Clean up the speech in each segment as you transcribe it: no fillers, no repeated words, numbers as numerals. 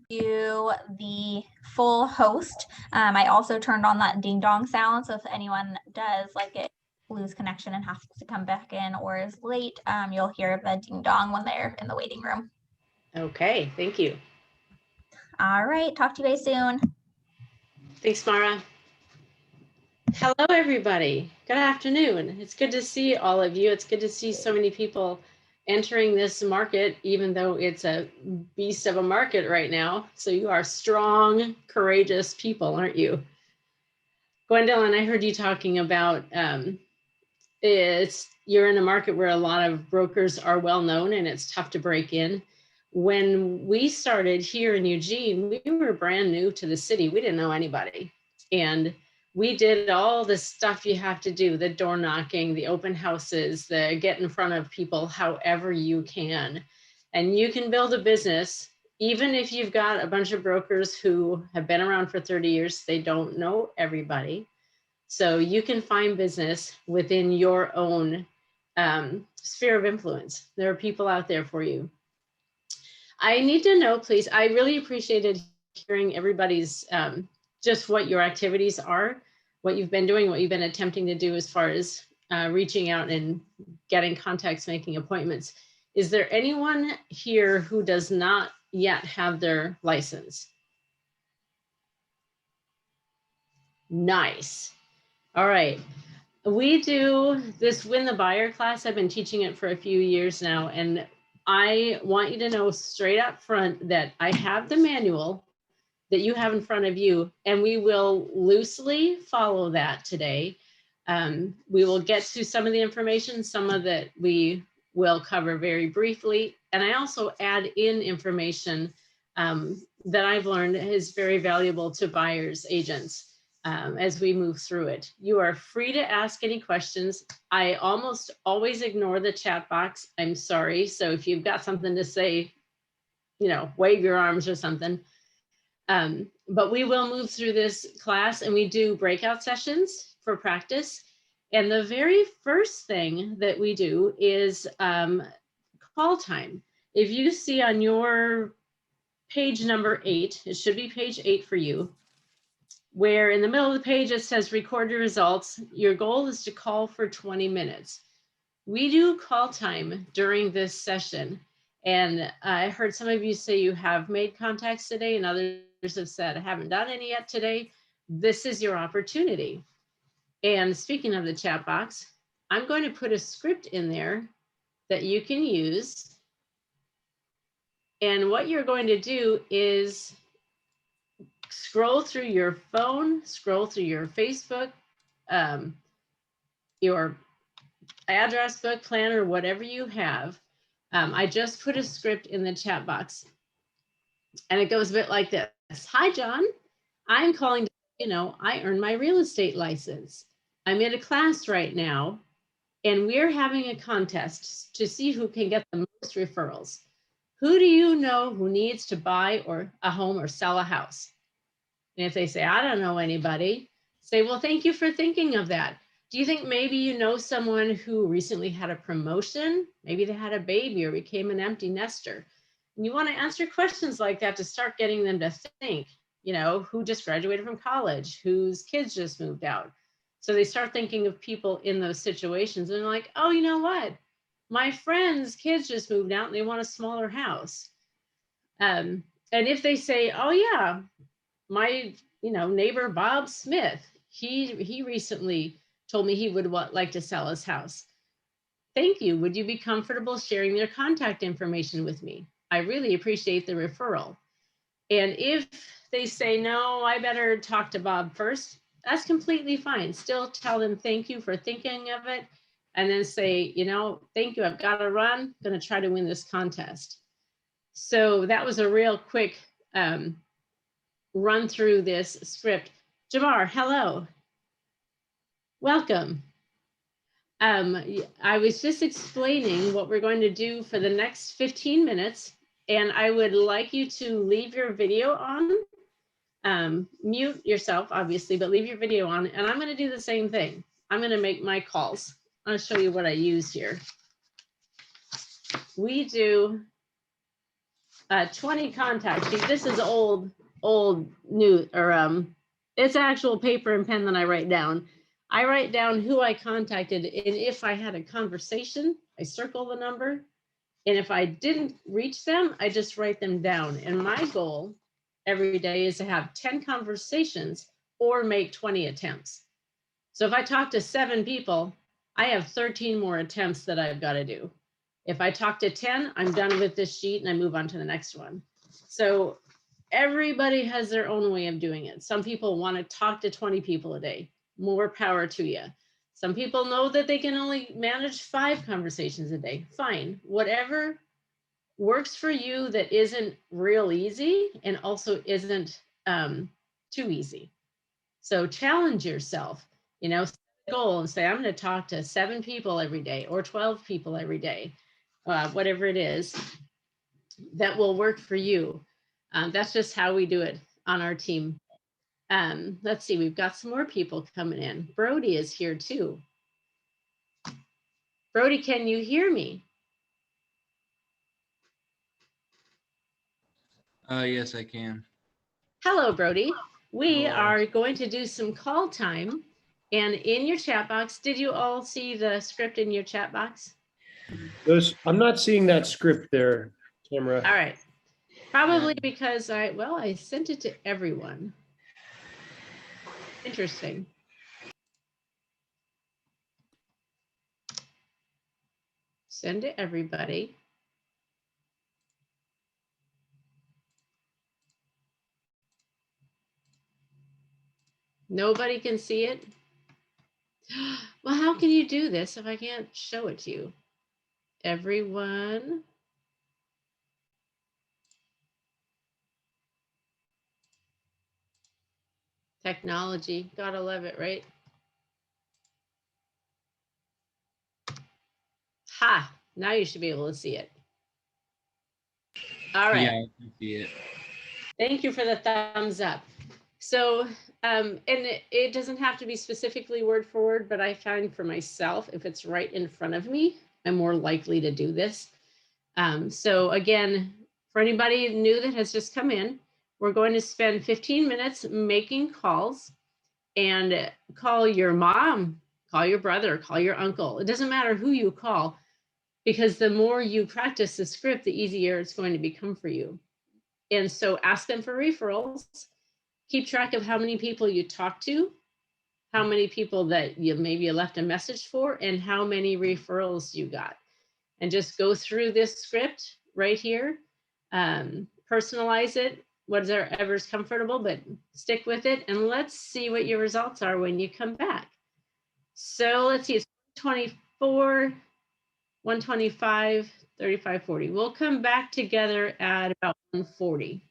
you the full host. I also turned on that ding dong sound, so if anyone does like it lose connection and has to come back in or is late, you'll hear the ding dong when they're in the waiting room. Okay, thank you. All right, talk to you guys soon. Thanks, Mara. Hello, everybody. Good afternoon. It's good to see all of you. It's good to see so many people entering this market, even though it's a beast of a market right now. So you are strong, courageous people, aren't you? Gwendolyn, I heard you talking about you're in a market where a lot of brokers are well known and it's tough to break in. When we started here in Eugene, we were brand new to the city. We didn't know anybody. And we did all the stuff you have to do, the door knocking, the open houses, the get in front of people however you can. And you can build a business, even if you've got a bunch of brokers who have been around for 30 years, they don't know everybody. So you can find business within your own sphere of influence. There are people out there for you. I need to know, please, I really appreciated hearing everybody's just what your activities are, what you've been doing, what you've been attempting to do as far as reaching out and getting contacts, making appointments. Is there anyone here who does not yet have their license? Nice. All right. We do this Win the Buyer class. I've been teaching it for a few years now, and I want you to know straight up front that I have the manual that you have in front of you, and we will loosely follow that today. We will get to some of the information, some of that we will cover very briefly, and I also add in information that I've learned is very valuable to buyers agents. As we move through it. You are free to ask any questions. I almost always ignore the chat box. I'm sorry. So if you've got something to say, wave your arms or something. But we will move through this class and we do breakout sessions for practice. And the very first thing that we do is call time. If you see on your page number 8, it should be page 8 for you, where in the middle of the page it says record your results. Your goal is to call for 20 minutes. We do call time during this session. And I heard some of you say you have made contacts today and others have said, I haven't done any yet today. This is your opportunity. And speaking of the chat box, I'm going to put a script in there that you can use. And what you're going to do is scroll through your phone, scroll through your Facebook, your address book, planner, whatever you have. I just put a script in the chat box and it goes a bit like this. Hi, John. I'm calling to, I earned my real estate license. I'm in a class right now and we're having a contest to see who can get the most referrals. Who do you know who needs to buy or a home or sell a house? And if they say, I don't know anybody, say, well, thank you for thinking of that. Do you think maybe you know someone who recently had a promotion? Maybe they had a baby or became an empty nester. And you want to answer questions like that to start getting them to think, who just graduated from college, whose kids just moved out. So they start thinking of people in those situations and they're like, oh, you know what? My friend's kids just moved out and they want a smaller house. And if they say, oh yeah, my neighbor Bob Smith, he recently told me he would like to sell his house. Thank you. Would you be comfortable sharing their contact information with me? I really appreciate the referral. And if they say, no, I better talk to Bob first, that's completely fine. Still tell them thank you for thinking of it. And then say, thank you, I've got to run. I'm going to try to win this contest. So that was a real quick run through this script. Jamar, hello. Welcome. I was just explaining what we're going to do for the next 15 minutes, and I would like you to leave your video on, mute yourself, obviously, but leave your video on, and I'm going to do the same thing. I'm going to make my calls. I'll show you what I use here. We do 20 contacts. This is old news, or it's actual paper and pen that I write down. I write down who I contacted, and if I had a conversation, I circle the number. And if I didn't reach them, I just write them down. And my goal every day is to have 10 conversations or make 20 attempts. So if I talk to 7 people, I have 13 more attempts that I've got to do. If I talk to 10, I'm done with this sheet and I move on to the next one. So everybody has their own way of doing it. Some people want to talk to 20 people a day. More power to you. Some people know that they can only manage 5 conversations a day. Fine, whatever works for you that isn't real easy and also isn't too easy. So challenge yourself, you know, set a goal and say, I'm going to talk to 7 people every day or 12 people every day, whatever it is that will work for you. That's just how we do it on our team. Let's see, we've got some more people coming in. Brody is here too. Brody, can you hear me? Yes, I can. Hello, Brody. We Hello. are going to do some call time. And in your chat box, did you all see the script in your chat box? I'm not seeing that script there, Tamara. All right. Probably because I sent it to everyone. Interesting. Send to everybody. Nobody can see it. Well, how can you do this if I can't show it to you? Everyone. Technology, gotta love it, right? Ha, now you should be able to see it. All right. Yeah, I can see it. Thank you for the thumbs up. So, and it doesn't have to be specifically word for word, but I find for myself, if it's right in front of me, I'm more likely to do this. So again, for anybody new that has just come in, we're going to spend 15 minutes making calls, and call your mom, call your brother, call your uncle. It doesn't matter who you call, because the more you practice the script, the easier it's going to become for you. And so ask them for referrals. Keep track of how many people you talk to, how many people that you maybe left a message for, and how many referrals you got. And just go through this script right here, personalize it, whatever's comfortable, but stick with it, and let's see what your results are when you come back. So let's see, it's 24, 125, 35, 40. We'll come back together at about 140.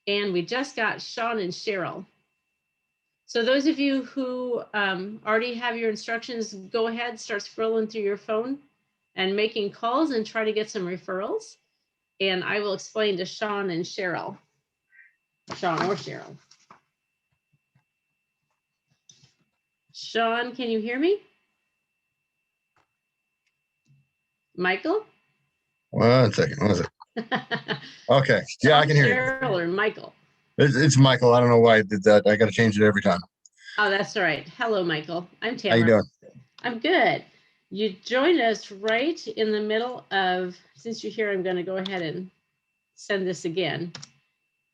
And we just got Sean and Cheryl. So those of you who already have your instructions, go ahead, start scrolling through your phone and making calls and try to get some referrals. And I will explain to Sean and Cheryl. Sean or Cheryl. Sean, can you hear me? Michael? 1 second. What was it? Okay. Yeah, I can hear you. Cheryl or Michael? It's Michael. I don't know why I did that. I got to change it every time. Oh, that's all right. Hello, Michael. I'm Tamara. How you doing? I'm good. You joined us right in the middle of, since you're here, I'm going to go ahead and send this again.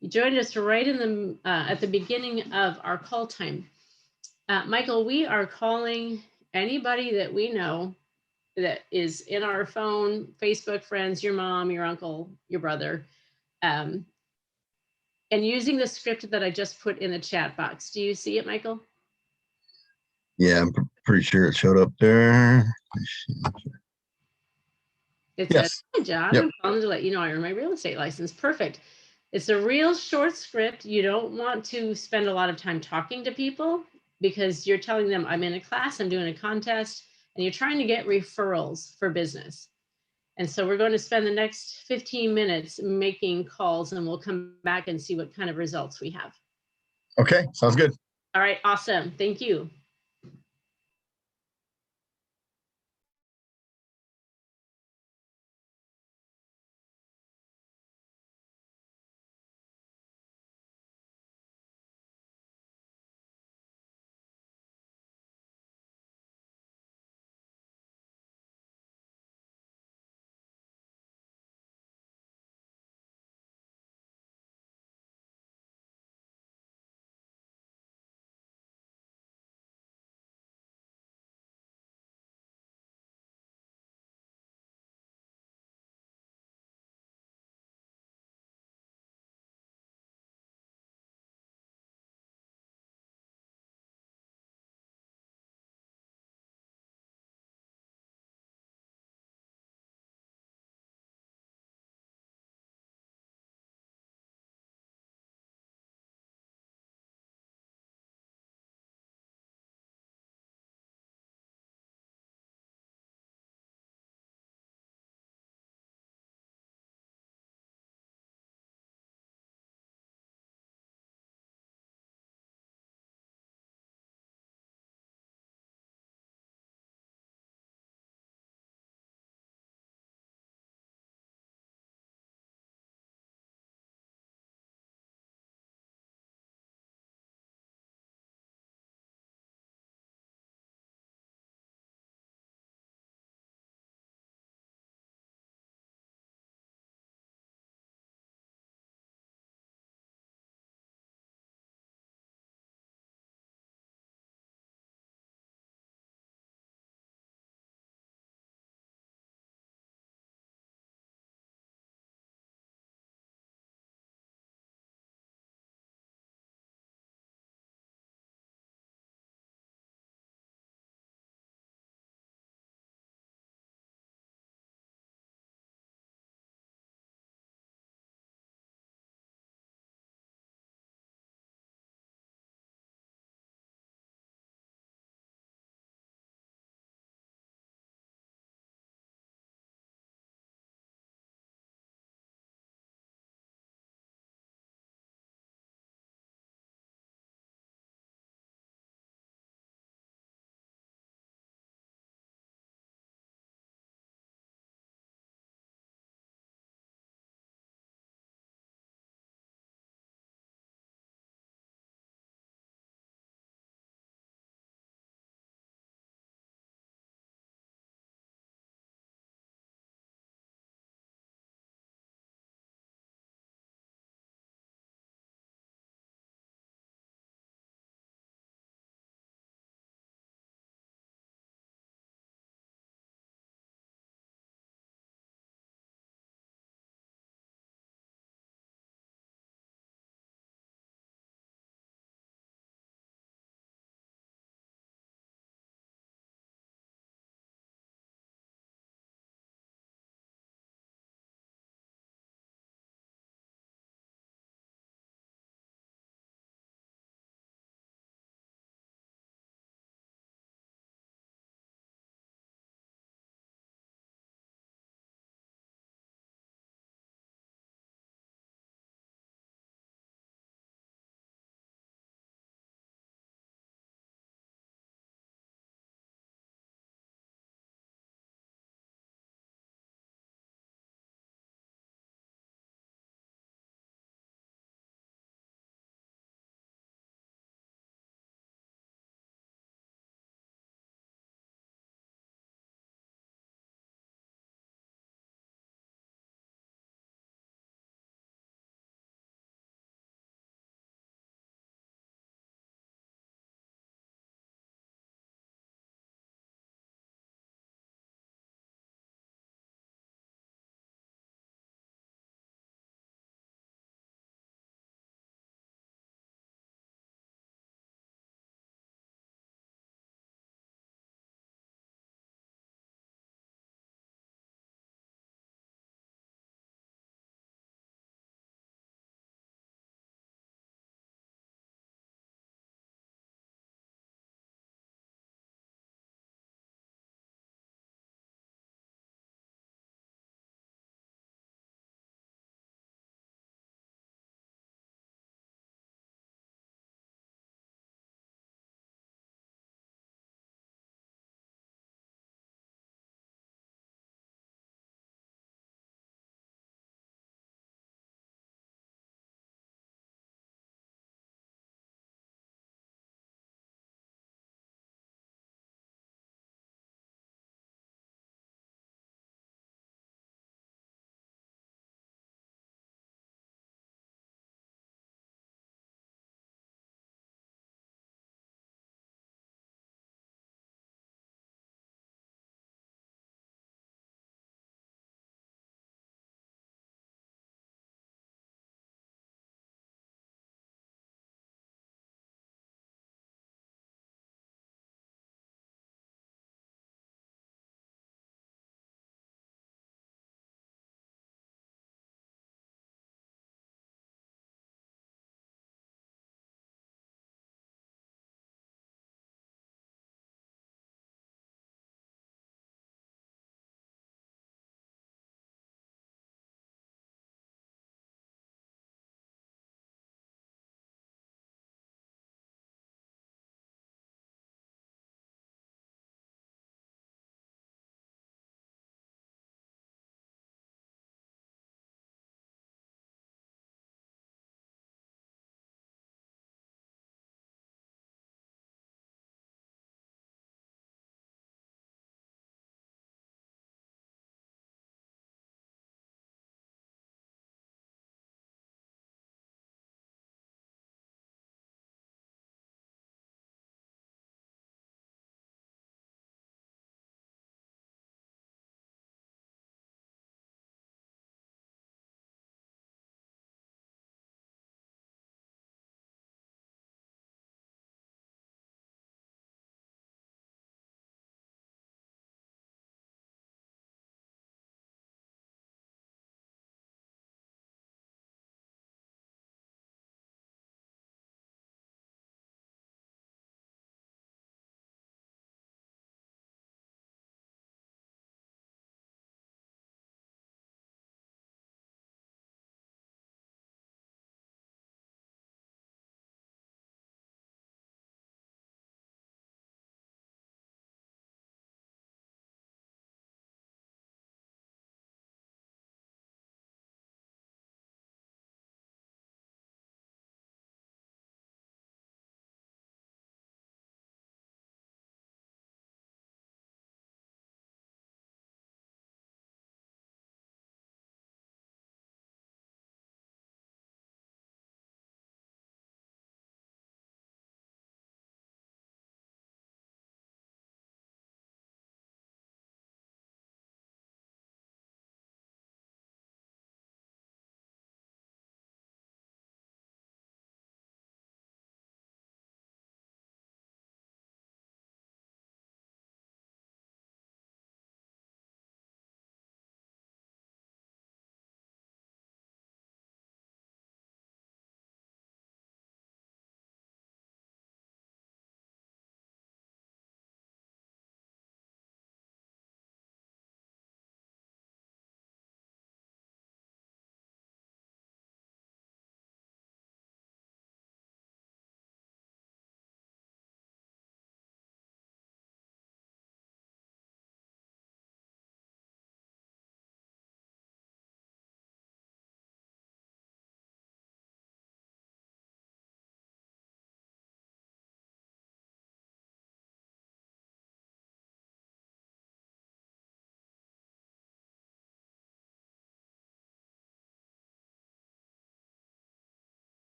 You joined us right in the at the beginning of our call time. Michael, we are calling anybody that we know that is in our phone, Facebook friends, your mom, your uncle, your brother, and using the script that I just put in the chat box. Do you see it, Michael? Yeah, I'm pretty sure it showed up there. It Yes. says, hi, John, Yep. I'm calling to let you know I earned my real estate license. Perfect. It's a real short script. You don't want to spend a lot of time talking to people, because you're telling them I'm in a class, I'm doing a contest, and you're trying to get referrals for business. And so we're going to spend the next 15 minutes making calls, and we'll come back and see what kind of results we have. Okay, sounds good. All right, awesome. Thank you.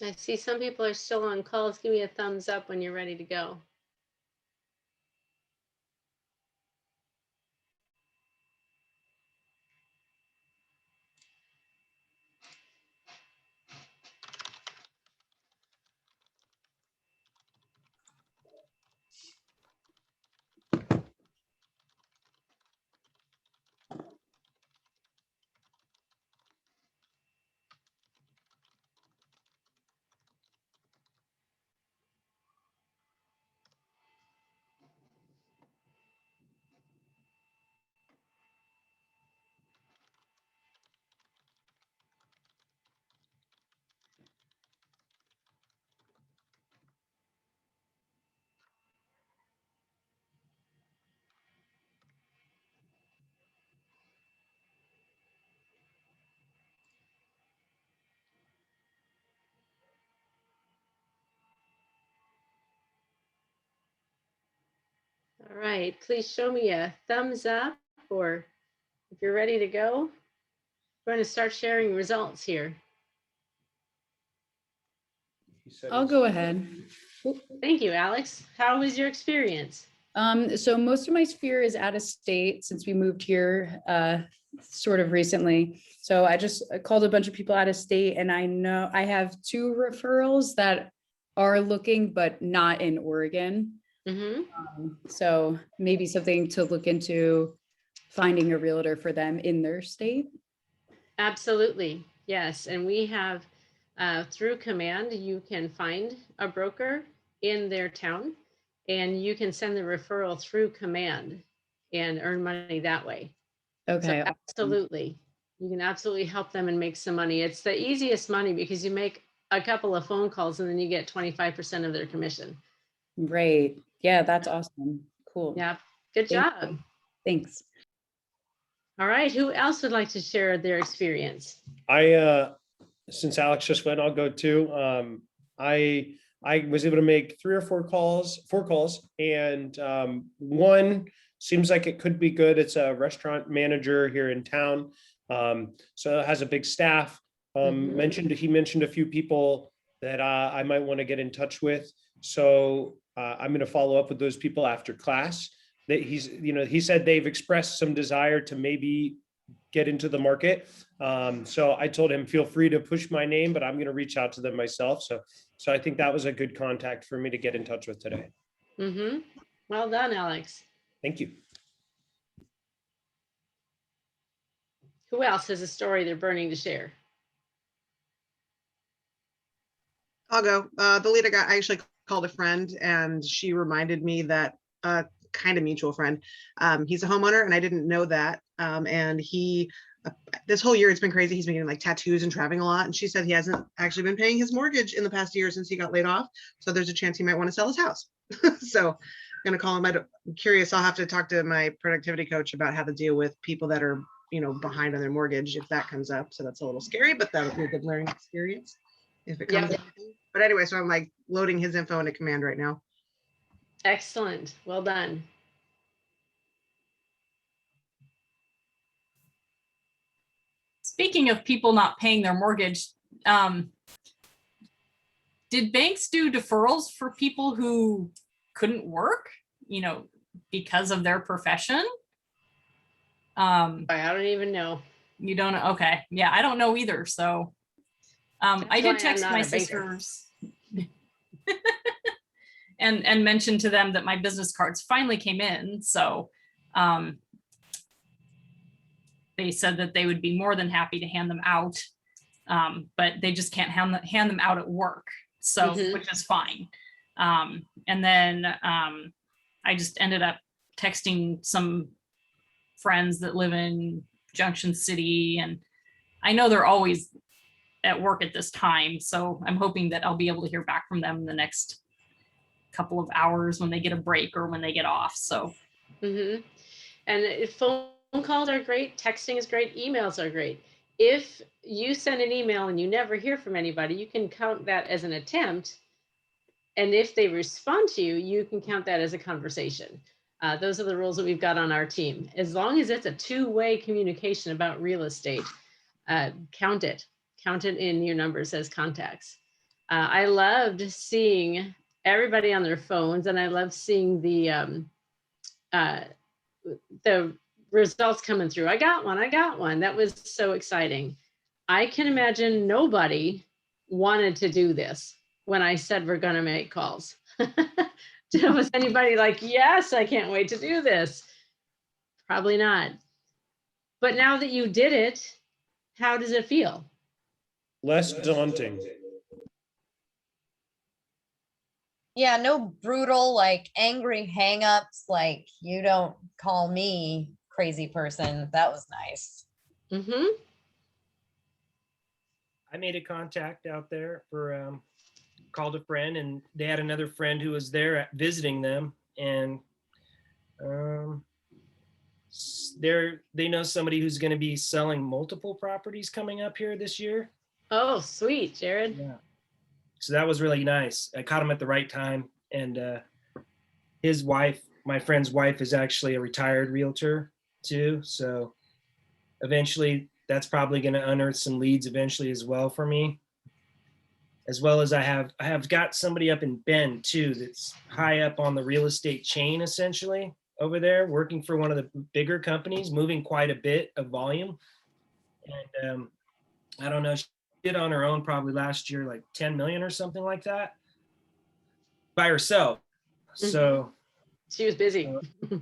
I see some people are still on calls. Give me a thumbs up when you're ready to go. All right, please show me a thumbs up, or if you're ready to go, we're going to start sharing results here. I'll go ahead. Thank you, Alex. How was your experience? So most of my sphere is out of state since we moved here sort of recently. So I just called a bunch of people out of state, and I know I have 2 referrals that are looking, but not in Oregon. So maybe something to look into, finding a realtor for them in their state. Absolutely. Yes. And we have through Command, you can find a broker in their town and you can send the referral through Command and earn money that way. Okay. So absolutely. You can absolutely help them and make some money. It's the easiest money because you make a couple of phone calls and then you get 25% of their commission. Great. Yeah, that's awesome. Cool. Yeah. Good job. Thanks. All right. Who else would like to share their experience? Since Alex just went, I'll go too. I was able to make 3 or 4 calls, and one seems like it could be good. It's a restaurant manager here in town. So it has a big staff. He mentioned a few people that I might want to get in touch with. So I'm going to follow up with those people after class. That he said they've expressed some desire to maybe get into the market. So I told him, feel free to push my name, but I'm going to reach out to them myself. So I think that was a good contact for me to get in touch with today. Well done, Alex. Thank you. Who else has a story they're burning to share? I'll go. The leader guy, I actually called a friend and she reminded me that kind of mutual friend. He's a homeowner and I didn't know that. And he, this whole year, it's been crazy. He's been getting like tattoos and traveling a lot. And she said he hasn't actually been paying his mortgage in the past year since he got laid off. So there's a chance he might want to sell his house. So I'm going to call him. I'm curious. I'll have to talk to my productivity coach about how to deal with people that are, behind on their mortgage if that comes up. So that's a little scary, but that would be a good learning experience if it comes up. But anyway, so I'm like loading his info into Command right now. Excellent. Well done. Speaking of people not paying their mortgage, did banks do deferrals for people who couldn't work, because of their profession? I don't even know. You don't know? Okay. Yeah, I don't know either. So I did text my sisters and mention to them that my business cards finally came in. So they said that they would be more than happy to hand them out, but they just can't hand them out at work. So, which is fine. And then I just ended up texting some friends that live in Junction City, and I know they're always at work at this time. So I'm hoping that I'll be able to hear back from them in the next couple of hours when they get a break or when they get off. So. And phone calls are great. Texting is great. Emails are great. If you send an email and you never hear from anybody, you can count that as an attempt. And if they respond to you, you can count that as a conversation. Those are the rules that we've got on our team. As long as it's a 2-way communication about real estate, count it in your numbers as contacts. I loved seeing everybody on their phones, and I loved seeing the results coming through. I got one. That was so exciting. I can imagine nobody wanted to do this when I said we're going to make calls. Was anybody like, yes, I can't wait to do this? Probably not. But now that you did it, how does it feel? Less daunting. Yeah, no brutal, like angry hangups, like you don't call me crazy person. That was nice. Mm-hmm. I made a contact out there for called a friend, and they had another friend who was there visiting them, and they know somebody who's going to be selling multiple properties coming up here this year. Oh, sweet, Jared. Yeah. So that was really nice. I caught him at the right time, and his wife, my friend's wife, is actually a retired realtor too. So eventually, that's probably going to unearth some leads eventually as well for me. As well as I have got somebody up in Bend too that's high up on the real estate chain essentially over there, working for one of the bigger companies, moving quite a bit of volume. And I don't know, she did on her own probably last year like 10 million or something like that by herself. So she was busy.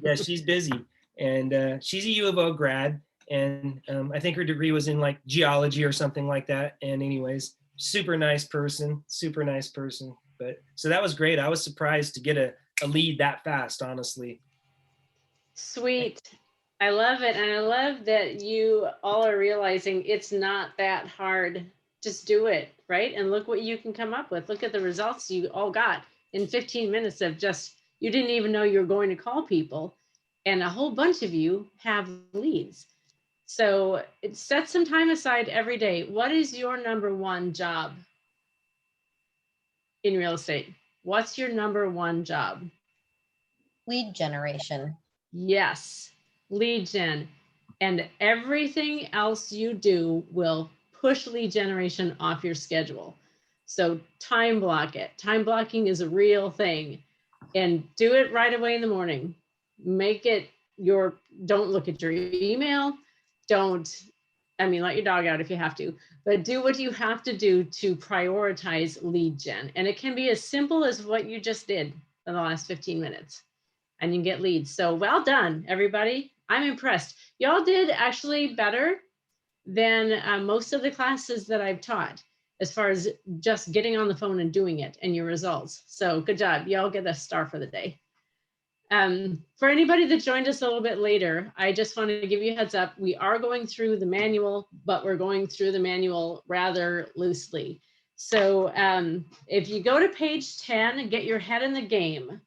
Yeah, she's busy, and she's a U of O grad, and I think her degree was in like geology or something like that. And anyways, super nice person. But so that was great. I was surprised to get a lead that fast, honestly. Sweet. I love it. And I love that you all are realizing it's not that hard. Just do it, right? And look what you can come up with. Look at the results you all got in 15 minutes of just, you didn't even know you were going to call people. And a whole bunch of you have leads. So set some time aside every day. What is your number one job in real estate? What's your number one job? Lead generation. Yes, lead gen. And everything else you do will push lead generation off your schedule. So time block it. Time blocking is a real thing. And do it right away in the morning. Make it don't look at your email. Let your dog out if you have to, but do what you have to do to prioritize lead gen. And it can be as simple as what you just did in the last 15 minutes, and you can get leads. So well done, everybody. I'm impressed. Y'all did actually better than most of the classes that I've taught as far as just getting on the phone and doing it and your results. So good job. Y'all get a star for the day. For anybody that joined us a little bit later, I just wanted to give you a heads up. We are going through the manual, but we're going through the manual rather loosely. So if you go to page 10 and get your head in the game, it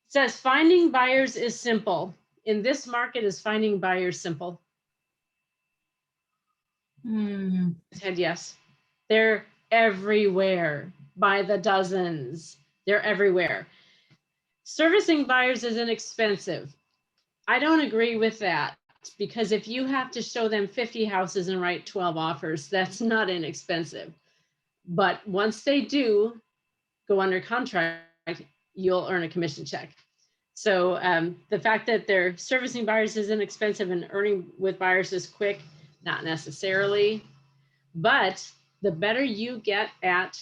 says finding buyers is simple. In this market, is finding buyers simple? Said yes. They're everywhere by the dozens. They're everywhere. Servicing buyers is inexpensive. I don't agree with that, because if you have to show them 50 houses and write 12 offers, that's not inexpensive. But once they do go under contract, you'll earn a commission check. So the fact that they're servicing buyers is inexpensive and earning with buyers is quick, not necessarily. But the better you get at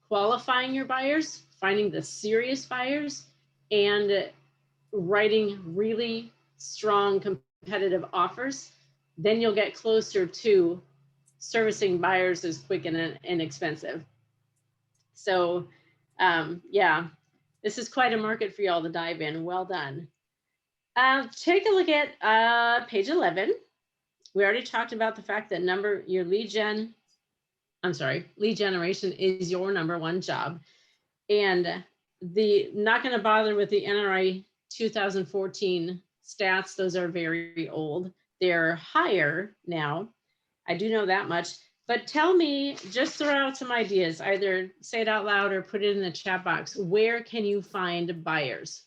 qualifying your buyers, finding the serious buyers, and writing really strong competitive offers, then you'll get closer to servicing buyers as quick and inexpensive. So yeah, this is quite a market for y'all to dive in. Well done. Take a look at page 11. We already talked about the fact that lead generation is your number one job. And not going to bother with the NRI 2014 stats. Those are very old. They're higher now. I do know that much. But tell me, just throw out some ideas, either say it out loud or put it in the chat box. Where can you find buyers?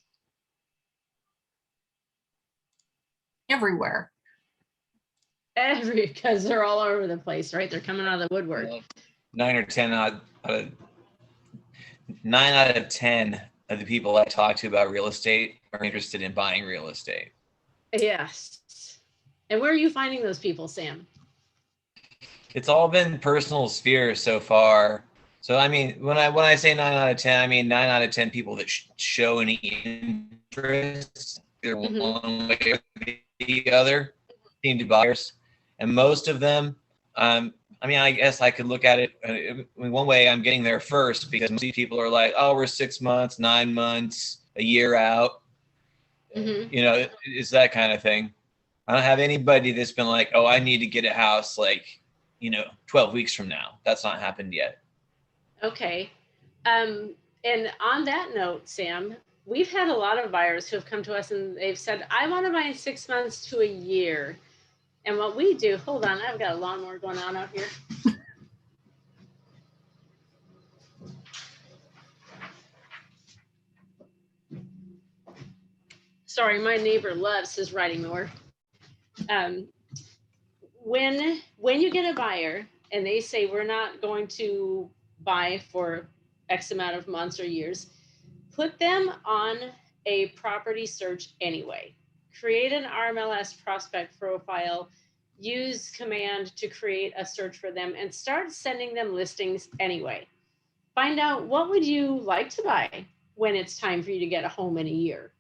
Everywhere. Because they're all over the place, right? They're coming out of the woodwork. 9 or 10 out of 9 out of 10 of the people I talk to about real estate are interested in buying real estate. Yes. And where are you finding those people, Sam? It's all been personal sphere so far. So I mean, when I say 9 out of 10, I mean 9 out of 10 people that show any interest, either one way or the other, seem to be buyers, and most of them. I mean, I guess I could look at it in one way. I'm getting there first because most people are like, "Oh, we're 6 months, 9 months, a year out." You know, it's that kind of thing. I don't have anybody that's been like, "Oh, I need to get a house like, 12 weeks from now." That's not happened yet. Okay. And on that note, Sam, we've had a lot of buyers who have come to us and they've said, I want to buy in 6 months to a year. And what we do, hold on, I've got a lawnmower going on out here. Sorry, my neighbor loves his riding mower. When you get a buyer and they say we're not going to buy for X amount of months or years, put them on a property search anyway. Create an RMLS prospect profile, use Command to create a search for them, and start sending them listings anyway. Find out what would you like to buy when it's time for you to get a home in a year,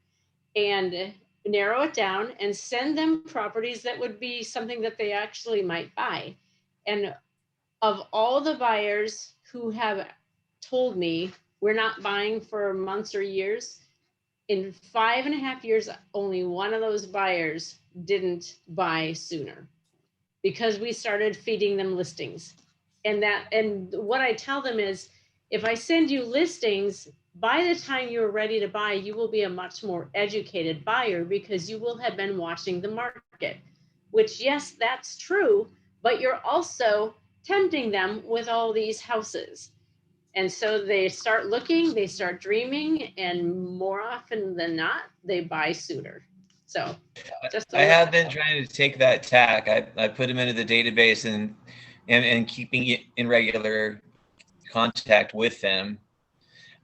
and narrow it down and send them properties that would be something that they actually might buy. And of all the buyers who have told me we're not buying for months or years, in 5.5 years, only one of those buyers didn't buy sooner because we started feeding them listings. And what I tell them is, if I send you listings, by the time you're ready to buy, you will be a much more educated buyer because you will have been watching the market, which, yes, that's true, but you're also tempting them with all these houses. And so they start looking, they start dreaming, and more often than not, they buy sooner. So I have been trying to take that tack. I put them into the database and keeping it in regular contact with them.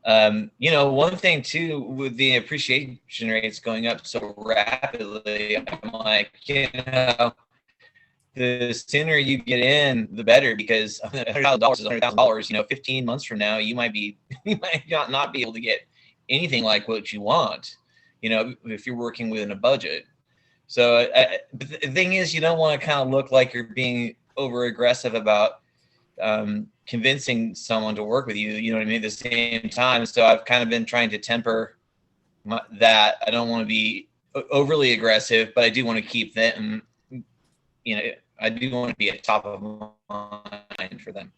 One thing too, with the appreciation rates going up so rapidly, I'm like, the sooner you get in, the better, because $100,000 is $100,000. 15 months from now, you might not be able to get anything like what you want, if you're working within a budget. So the thing is, you don't want to kind of look like you're being over aggressive about convincing someone to work with you, at the same time. So I've kind of been trying to temper that. I don't want to be overly aggressive, but I do want to keep them, I do want to be at top of mind for them.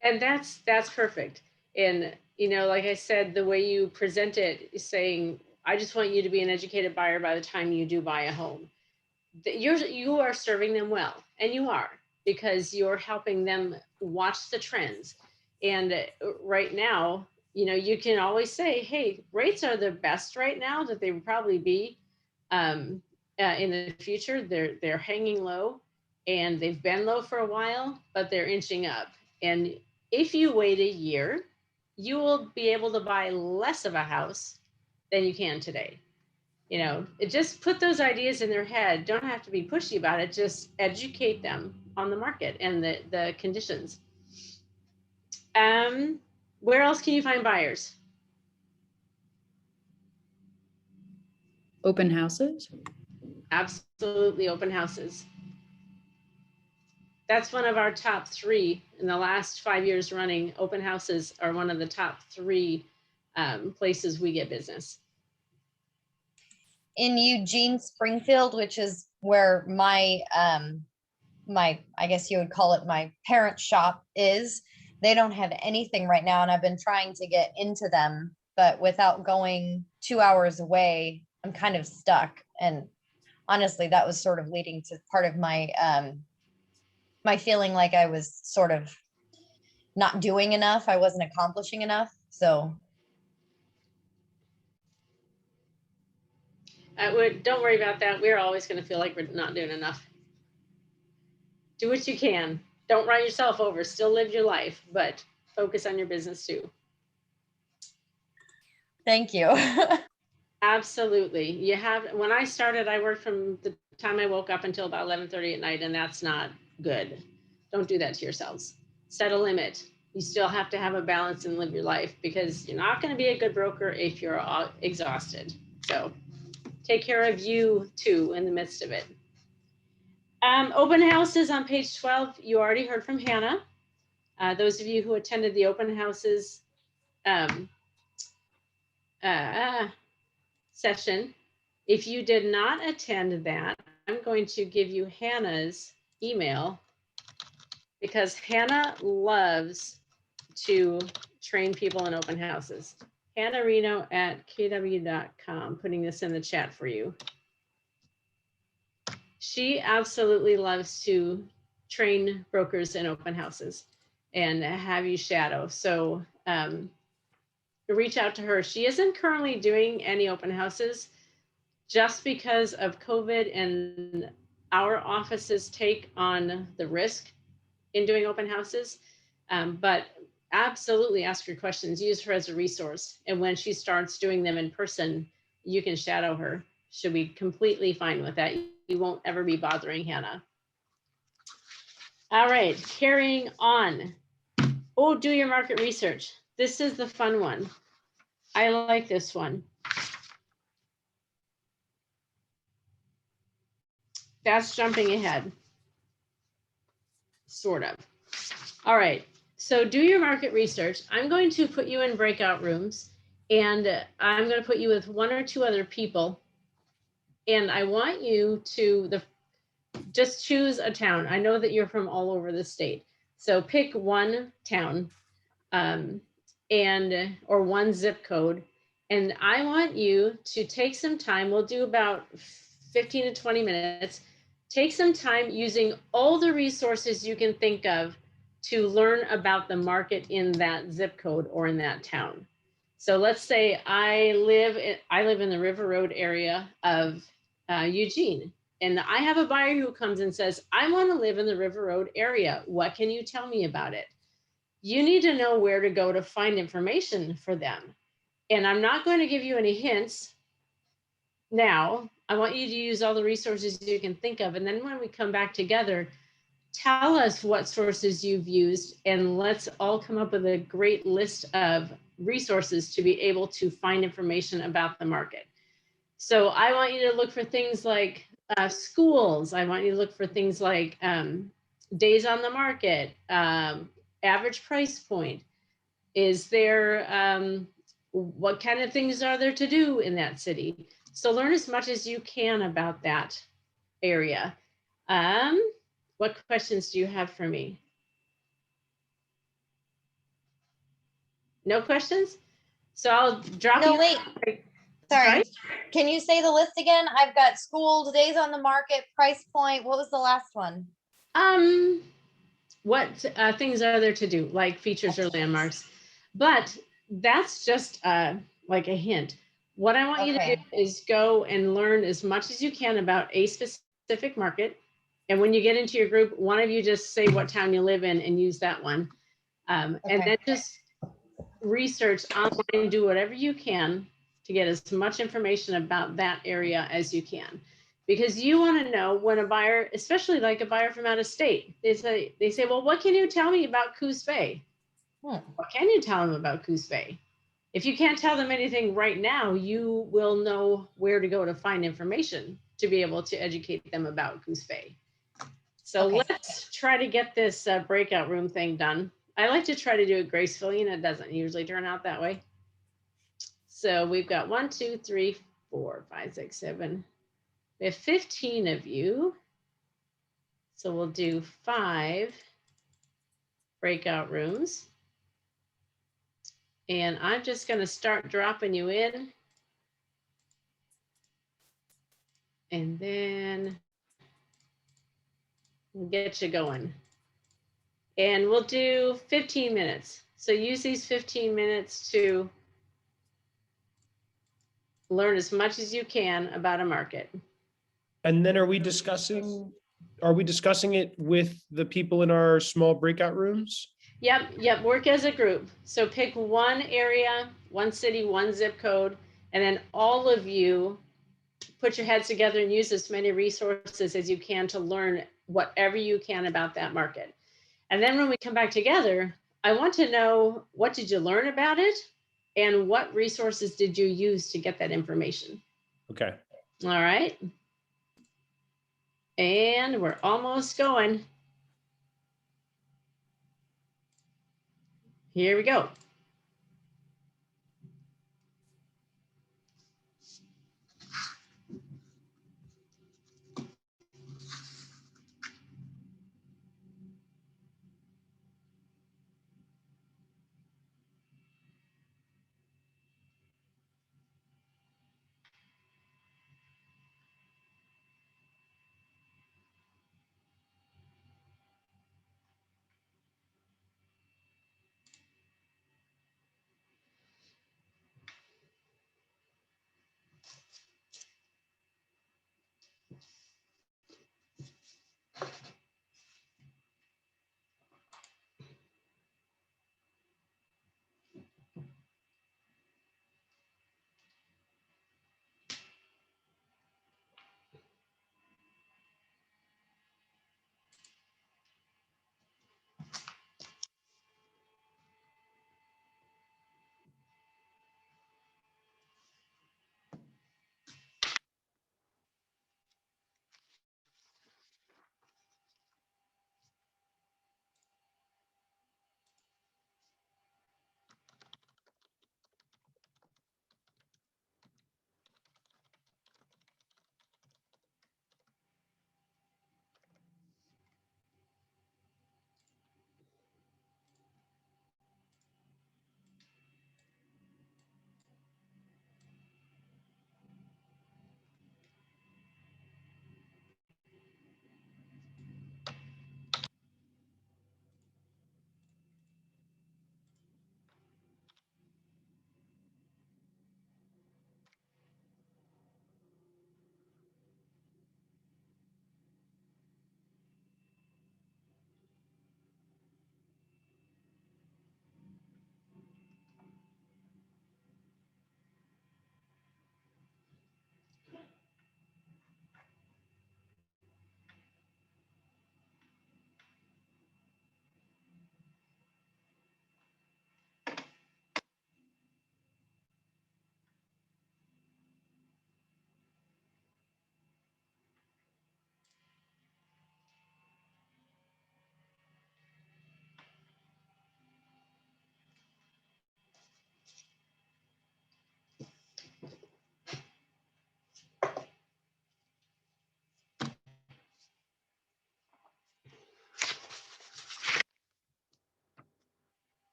And that's perfect. And, like I said, the way you present it is saying, I just want you to be an educated buyer by the time you do buy a home. You are serving them well, and you are, because you're helping them watch the trends. And right now, you can always say, hey, rates are the best right now that they would probably be in the future. They're hanging low, and they've been low for a while, but they're inching up. And if you wait a year, you will be able to buy less of a house than you can today. It just put those ideas in their head. Don't have to be pushy about it. Just educate them on the market and the conditions. Where else can you find buyers? Open houses? Absolutely, open houses. That's one of our top 3 in the last 5 years running. Open houses are one of the top 3 places we get business. In Eugene, Springfield, which is where my I guess you would call it my parent shop is, they don't have anything right now, and I've been trying to get into them, but without going 2 hours away, I'm kind of stuck. And honestly, that was sort of leading to part of my my feeling like I was sort of not doing enough. I wasn't accomplishing enough. So don't worry about that. We're always going to feel like we're not doing enough. Do what you can. Don't run yourself over, still live your life, but focus on your business too. Thank you. Absolutely. You have, when I started, I worked from the time I woke up until about 11:30 at night, and that's not good. Don't do that to yourselves. Set a limit. You still have to have a balance and live your life, because you're not going to be a good broker if you're exhausted. So take care of you too in the midst of it. Open houses on page 12. You already heard from Hannah. Those of you who attended the open houses session, if you did not attend that, I'm going to give you Hannah's email, because Hannah loves to train people in open houses. Hannah Reno at kw.com, putting this in the chat for you. She absolutely loves to train brokers in open houses and have you shadow. So reach out to her. She isn't currently doing any open houses just because of COVID and our office's take on the risk in doing open houses. But absolutely ask her questions, use her as a resource. And when she starts doing them in person, you can shadow her. She'll be completely fine with that. You won't ever be bothering Hannah. All right, carrying on. Oh, do your market research. This is the fun one. I like this one. That's jumping ahead. Sort of. All right, so do your market research. I'm going to put you in breakout rooms, and I'm going to put you with one or two other people. And I want you to just choose a town. I know that you're from all over the state. So pick one town or one zip code. And I want you to take some time. We'll do about 15 to 20 minutes. Take some time using all the resources you can think of to learn about the market in that zip code or in that town. So let's say I live in the River Road area of Eugene, and I have a buyer who comes and says, I want to live in the River Road area. What can you tell me about it? You need to know where to go to find information for them. And I'm not going to give you any hints now. I want you to use all the resources you can think of. And then when we come back together, tell us what sources you've used, and let's all come up with a great list of resources to be able to find information about the market. So I want you to look for things like schools. I want you to look for things like days on the market, average price point. Is there, what kind of things are there to do in that city? So learn as much as you can about that area. What questions do you have for me? No questions? So I'll drop you. No, wait. Sorry. Can you say the list again? I've got school, days on the market, price point. What was the last one? What things are there to do, like features or landmarks? But that's just like a hint. What I want you to do is go and learn as much as you can about a specific market. And when you get into your group, one of you just say what town you live in and use that one. And then just research online, do whatever you can to get as much information about that area as you can. Because you want to know when a buyer, especially like a buyer from out of state, they say, well, what can you tell me about Coos Bay? What can you tell them about Coos Bay? If you can't tell them anything right now, you will know where to go to find information to be able to educate them about Coos Bay. So let's try to get this breakout room thing done. I like to try to do it gracefully, and it doesn't usually turn out that way. So we've got 1, 2, 3, 4, 5, 6, 7. We have 15 of you. So we'll do 5 breakout rooms. And I'm just going to start dropping you in. And then we'll get you going. And we'll do 15 minutes. So use these 15 minutes to learn as much as you can about a market. And then are we discussing are we discussing it with the people in our small breakout rooms? Yep, work as a group. So pick one area, one city, one zip code, and then all of you put your heads together and use as many resources as you can to learn whatever you can about that market. And then when we come back together, I want to know, what did you learn about it? And what resources did you use to get that information? Okay. All right. And we're almost going. Here we go.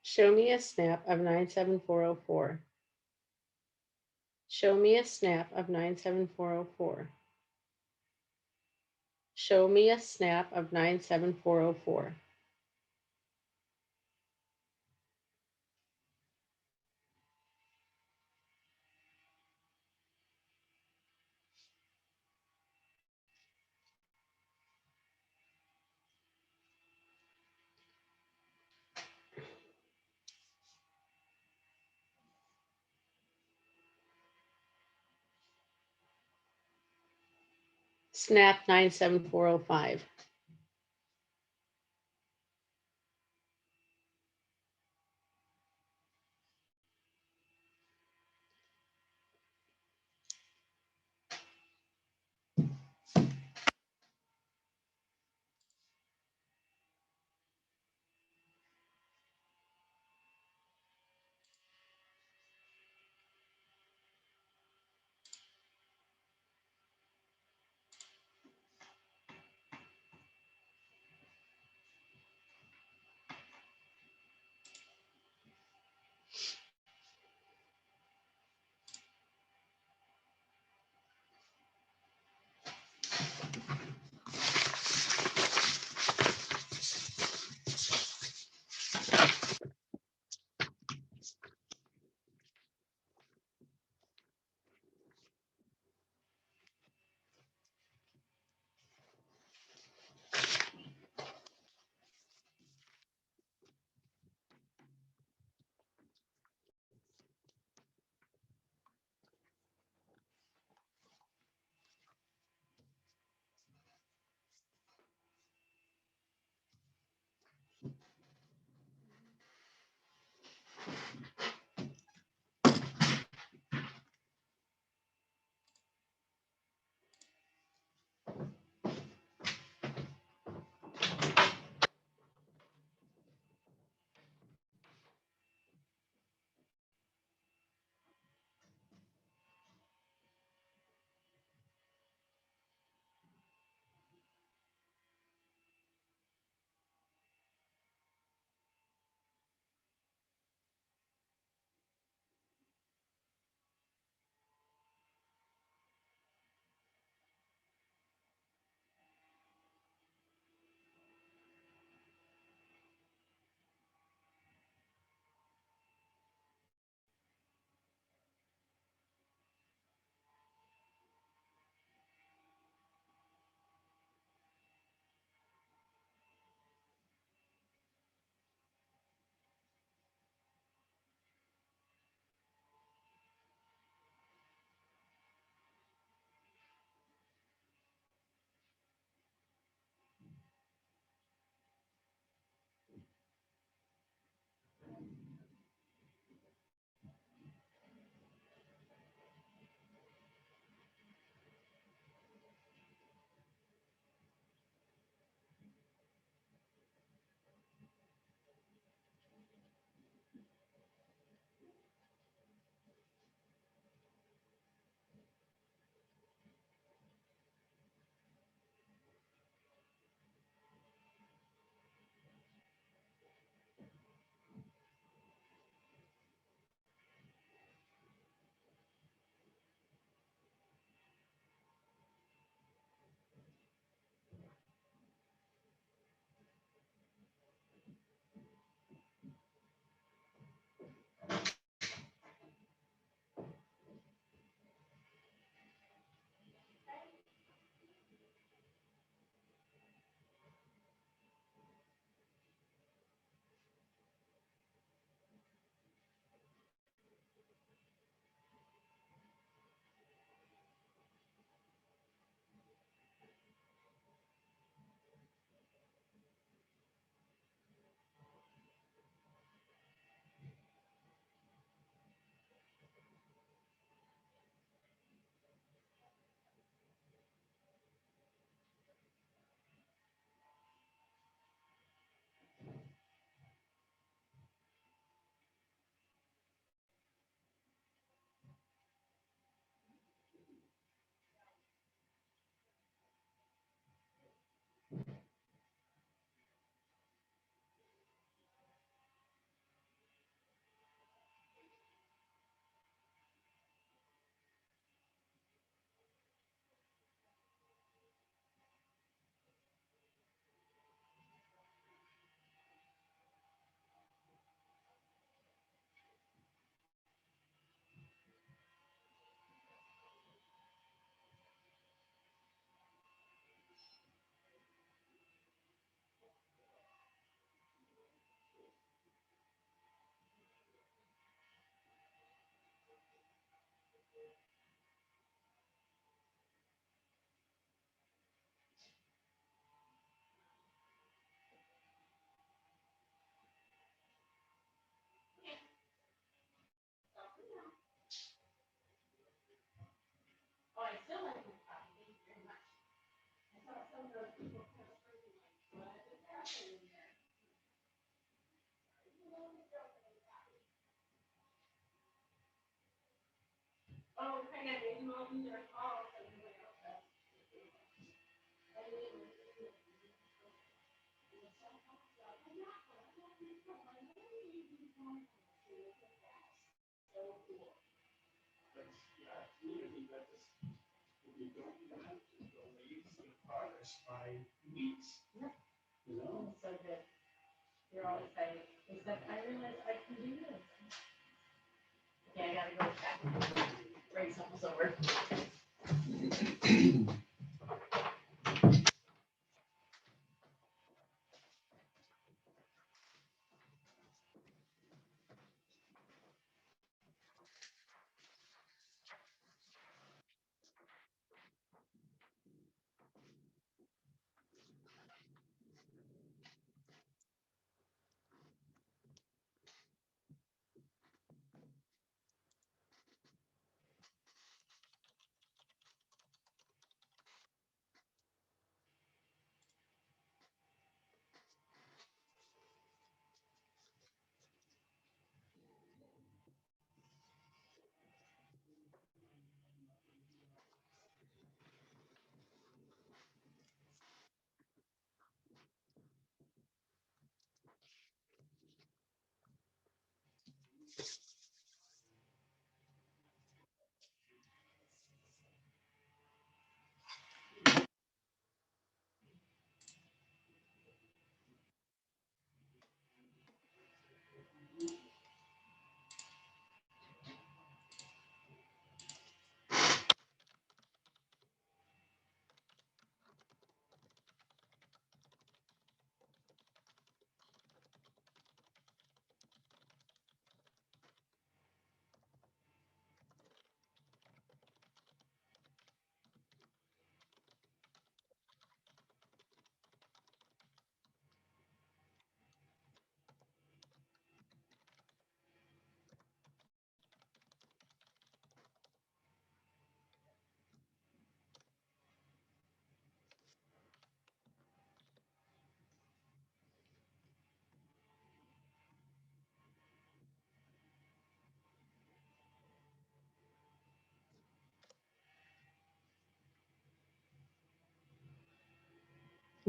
Show me a snap of 97404. Show me a snap of 97404. Show me a snap of 97404. Snap 97405.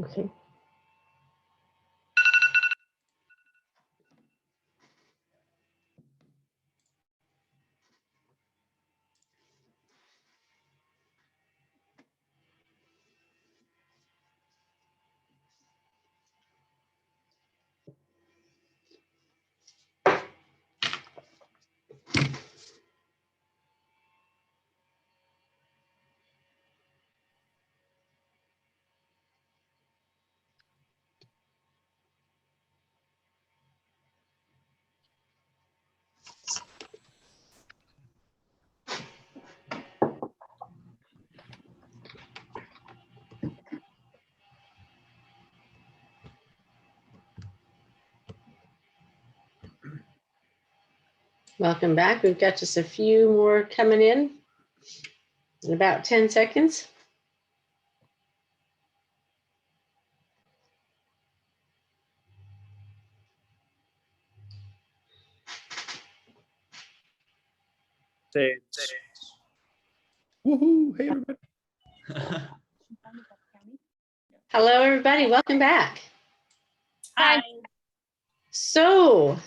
Okay. Welcome back. We've got just a few more coming in about 10 seconds. Woohoo! Hey, everybody. Hello, everybody. Welcome back. Hi. So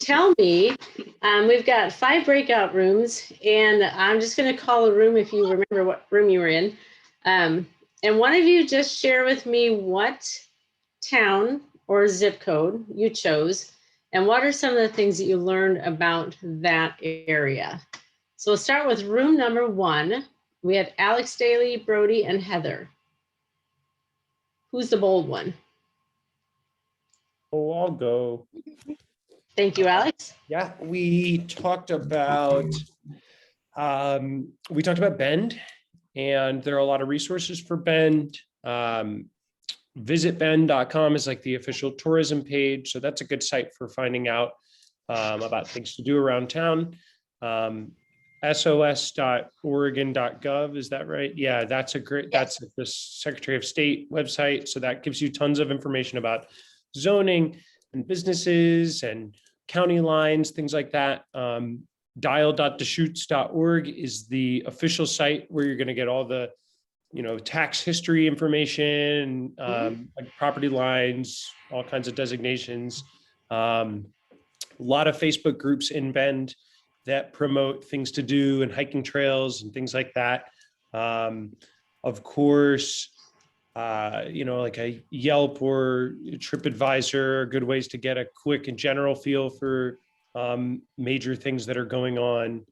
tell me, we've got 5 breakout rooms, and I'm just going to call a room if you remember what room you were in. And one of you just share with me what town or zip code you chose, and what are some of the things that you learned about that area. So we'll start with room number 1. We had Alex Daly, Brody, and Heather. Who's the bold one? Oh, I'll go. Thank you, Alex. Yeah, we talked about Bend, and there are a lot of resources for Bend. Visitbend.com is like the official tourism page, so that's a good site for finding out about things to do around town. sos.oregon.gov. Is that right? Yeah, that's a great, that's the Secretary of State website. So that gives you tons of information about zoning and businesses and county lines, things like that. Dial.deschutes.org is the official site where you're going to get all the, tax history information, like property lines, all kinds of designations. A lot of Facebook groups in Bend that promote things to do and hiking trails and things like that. Of course, like a Yelp or TripAdvisor are good ways to get a quick and general feel for major things that are going on.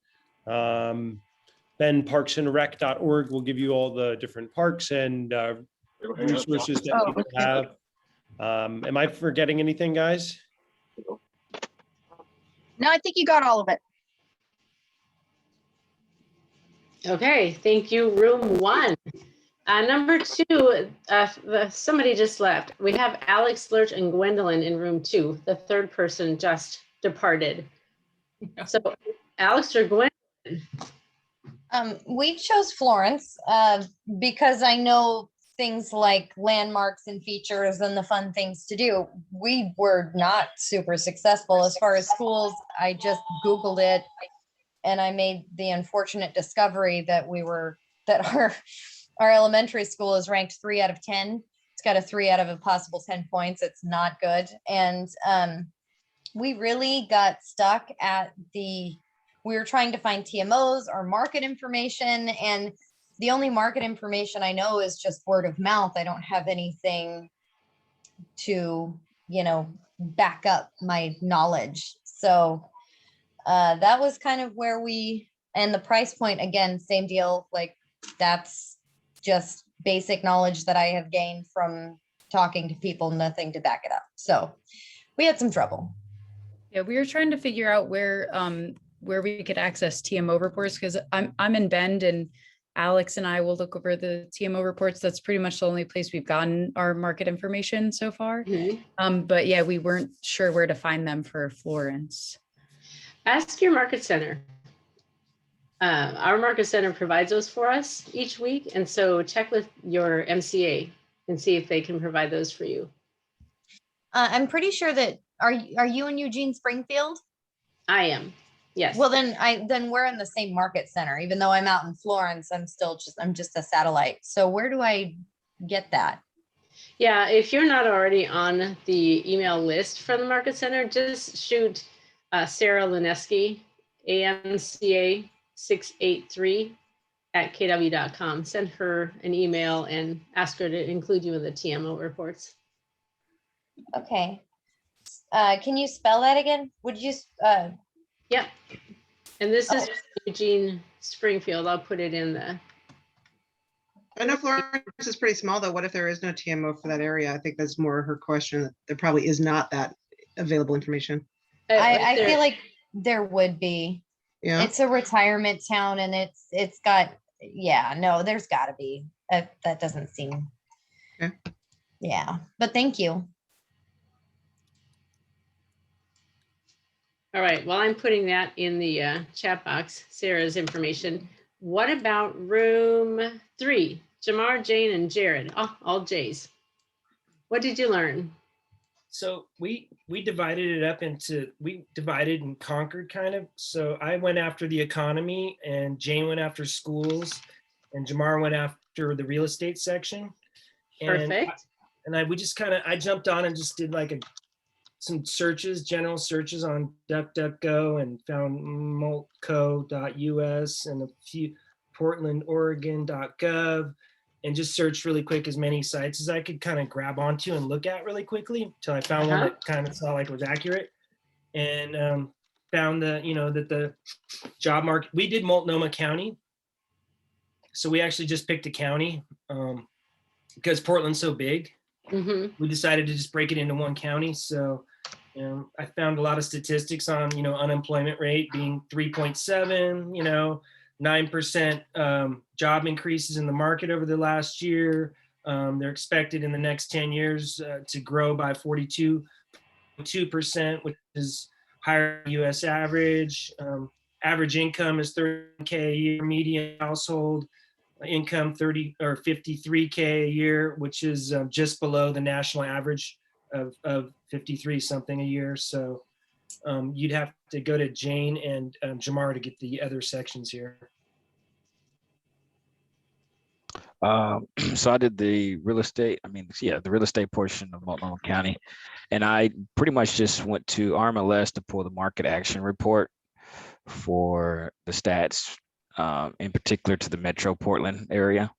BendParksandRec.org will give you all the different parks and resources that people have. Am I forgetting anything, guys? No, I think you got all of it. Okay, thank you, room 1. Number 2, somebody just left. We have Alex, Lurch, and Gwendolyn in room 2. The third person just departed. So Alex or Gwendolyn? We chose Florence because I know things like landmarks and features and the fun things to do. We were not super successful as far as schools. I just Googled it and I made the unfortunate discovery that our elementary school is ranked 3 out of 10. It's got a 3 out of a possible 10 points. It's not good. And we really got stuck at we were trying to find TMOs or market information. And the only market information I know is just word of mouth. I don't have anything to, back up my knowledge. So that was kind of where and the price point, again, same deal. Like that's just basic knowledge that I have gained from talking to people, nothing to back it up. So we had some trouble. Yeah, we were trying to figure out where we could access TMO reports because I'm in Bend and Alex and I will look over the TMO reports. That's pretty much the only place we've gotten our market information so far. But yeah, we weren't sure where to find them for Florence. Ask your market center. Our market center provides those for us each week. And so check with your MCA and see if they can provide those for you. I'm pretty sure that, are you in Eugene Springfield? I am, yes. Well, then we're in the same market center, even though I'm out in Florence, I'm just a satellite. So where do I get that? Yeah, if you're not already on the email list from the market center, just shoot Sarah Lineski, AMCA 683 at kw.com. Send her an email and ask her to include you in the TMO reports. Okay. Can you spell that again? Would you? Yep. And this is Eugene Springfield. I'll put it in the. I know Florence is pretty small though. What if there is no TMO for that area? I think that's more her question. That there probably is not that available information. I feel like there would be. Yeah. It's a retirement town and it's got, no, there's gotta be. That doesn't seem. Okay. Yeah, but thank you. All right, well, I'm putting that in the chat box, Sarah's information. What about room 3? Jamar, Jane, and Jared, all J's. What did you learn? So we divided and conquered kind of. So I went after the economy and Jane went after schools and Jamar went after the real estate section. Perfect. I jumped on and just did like some searches, general searches on DuckDuckGo and found multco.us and a few portlandoregon.gov and just searched really quick as many sites as I could kind of grab onto and look at really quickly until I found one that kind of saw like was accurate and found that the job market, we did Multnomah County. So we actually just picked a county because Portland's so big. We decided to just break it into one county. So I found a lot of statistics on, unemployment rate being 3.7, 9% job increases in the market over the last year. They're expected in the next 10 years to grow by 42%, which is higher than US average. average income is 30K a year, median household income 30 or 53K a year, which is just below the national average of 53 something a year. So you'd have to go to Jane and Jamar to get the other sections here. So I did the real estate, the real estate portion of Multnomah County. And I pretty much just went to RMLS to pull the market action report for the stats, in particular to the Metro Portland area.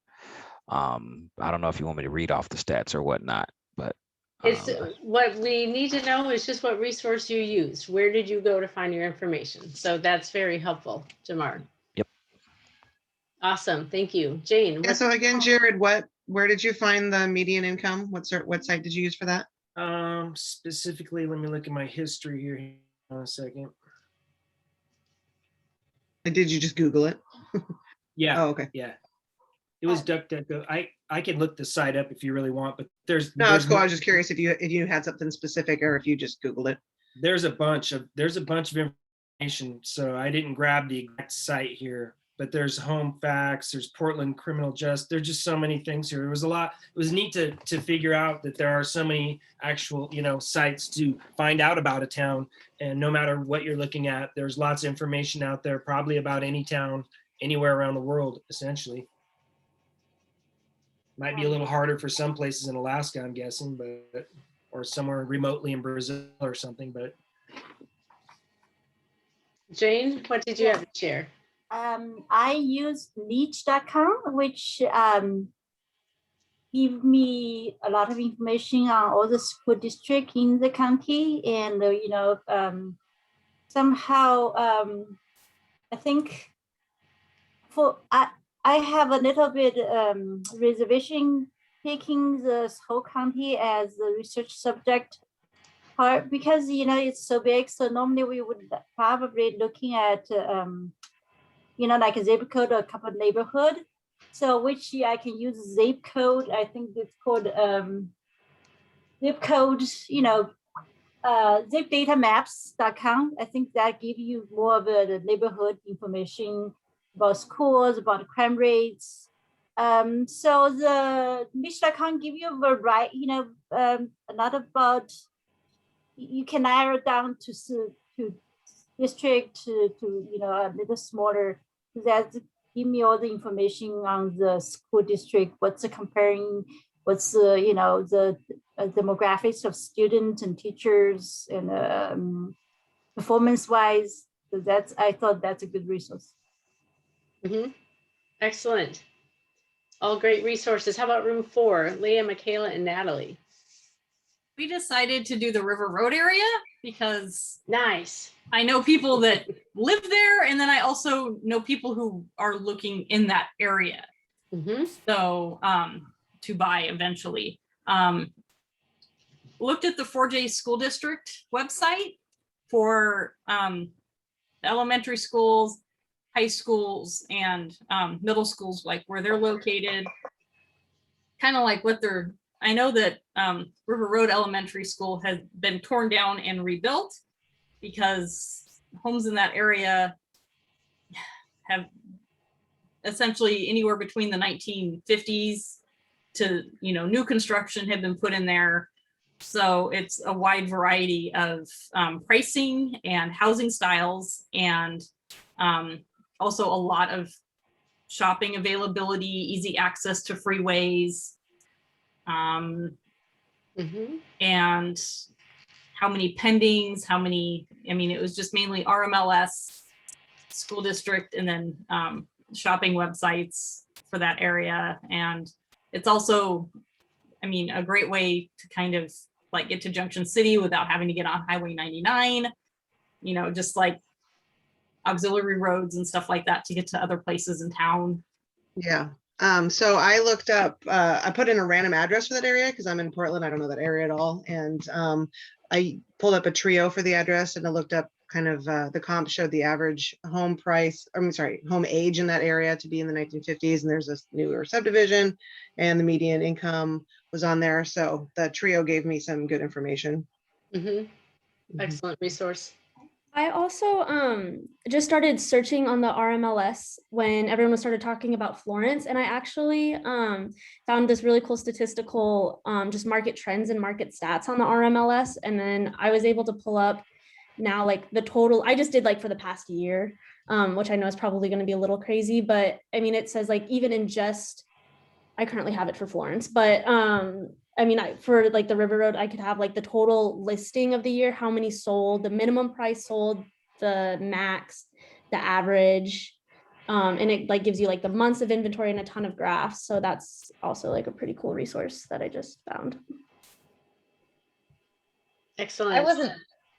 I don't know if you want me to read off the stats or whatnot, but It's what we need to know is just what resource you used. Where did you go to find your information? So that's very helpful, Jamar. Yep. Awesome. Thank you. Jane. Yeah, so again, Jared, where did you find the median income? What site did you use for that? Specifically, let me look at my history here. Hang on a second. Did you just Google it? Yeah. Oh, okay. Yeah. It was DuckDuckGo. I can look the site up if you really want, but there's No, it's cool. I was just curious if you had something specific or if you just Googled it. There's a bunch of information. So I didn't grab the exact site here, but there's Home Facts, there's Portland Criminal Justice. There's just so many things here. It was a lot. It was neat to figure out that there are so many actual, sites to find out about a town. And no matter what you're looking at, there's lots of information out there, probably about any town, anywhere around the world, essentially. Might be a little harder for some places in Alaska, I'm guessing, but or somewhere remotely in Brazil or something, but. Jane, what did you have to share? I use Leech.com, which give me a lot of information on all the school districts in the county, and somehow I think I have a little bit reservation taking the whole county as the research subject part because it's so big. So normally we would probably looking at like a zip code or a couple of neighborhood. So which I can use zip code. I think it's called zip code. Zipdatamaps.com. I think that gives you more of the neighborhood information about schools, about crime rates. So the Leech.com give you a variety, a lot about, you can narrow down to district to a little smaller. That give me all the information on the school district, what's the comparing, what's the, the demographics of students and teachers and performance wise. So I thought that's a good resource. Mm-hmm. Excellent. All great resources. How about room 4? Leah, Michaela, and Natalie. We decided to do the River Road area because nice. I know people that live there, and then I also know people who are looking in that area. Mm-hmm. So to buy eventually. Looked at the 4J School District website for elementary schools, high schools, and middle schools, like where they're located, kind of like what they're, I know that River Road Elementary School has been torn down and rebuilt because homes in that area have essentially anywhere between the 1950s to, new construction had been put in there. So it's a wide variety of pricing and housing styles, and also a lot of shopping availability, easy access to freeways, and how many pendings, it was just mainly RMLS, school district, and then shopping websites for that area. And it's also, a great way to kind of like get to Junction City without having to get on Highway 99, just like auxiliary roads and stuff like that to get to other places in town. Yeah. So I looked up, I put in a random address for that area because I'm in Portland. I don't know that area at all. And I pulled up a Trio for the address, and I looked up kind of the comp showed the average home price, home age in that area to be in the 1950s. And there's this newer subdivision, and the median income was on there. So the Trio gave me some good information. Mm-hmm. Excellent resource. I also just started searching on the RMLS when everyone started talking about Florence, and I actually found this really cool statistical just market trends and market stats on the RMLS, and then I was able to pull up now like the total. I just did like for the past year, which I know is probably going to be a little crazy, but I mean it says like even in just, I currently have it for Florence, but I mean, for like the River Road, I could have like the total listing of the year, how many sold, the minimum price sold, the max, the average, and it like gives you like the months of inventory and a ton of graphs. So that's also like a pretty cool resource that I just found. Excellent.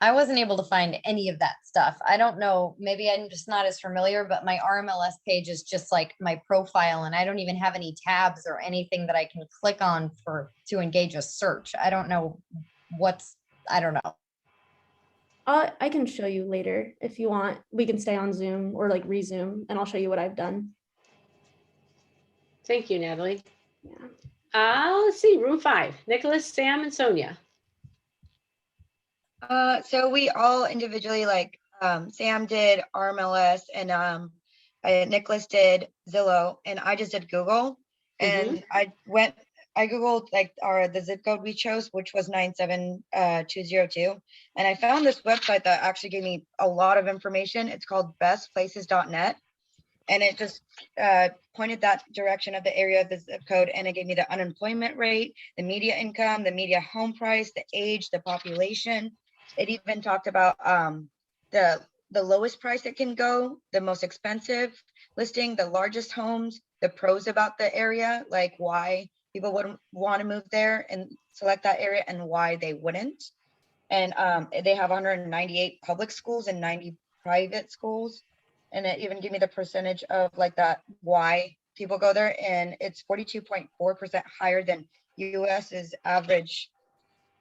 I wasn't able to find any of that stuff. I don't know, maybe I'm just not as familiar, but my RMLS page is just like my profile, and I don't even have any tabs or anything that I can click on to engage a search. I don't know I don't know. I can show you later if you want. We can stay on Zoom or like resume, and I'll show you what I've done. Thank you, Natalie. Yeah. Let's see, room 5, Nicholas, Sam, and Sonia. So we all individually, like Sam did RMLS and Nicholas did Zillow, and I just did Google. And I Googled like the zip code we chose, which was 97202. And I found this website that actually gave me a lot of information. It's called bestplaces.net. And it just pointed that direction of the area of the zip code, and it gave me the unemployment rate, the media income, the media home price, the age, the population. It even talked about the lowest price it can go, the most expensive listing, the largest homes, the pros about the area, like why people would want to move there and select that area and why they wouldn't. And they have 198 public schools and 90 private schools. And it even gave me the percentage of like that, why people go there. And it's 42.4% higher than US's average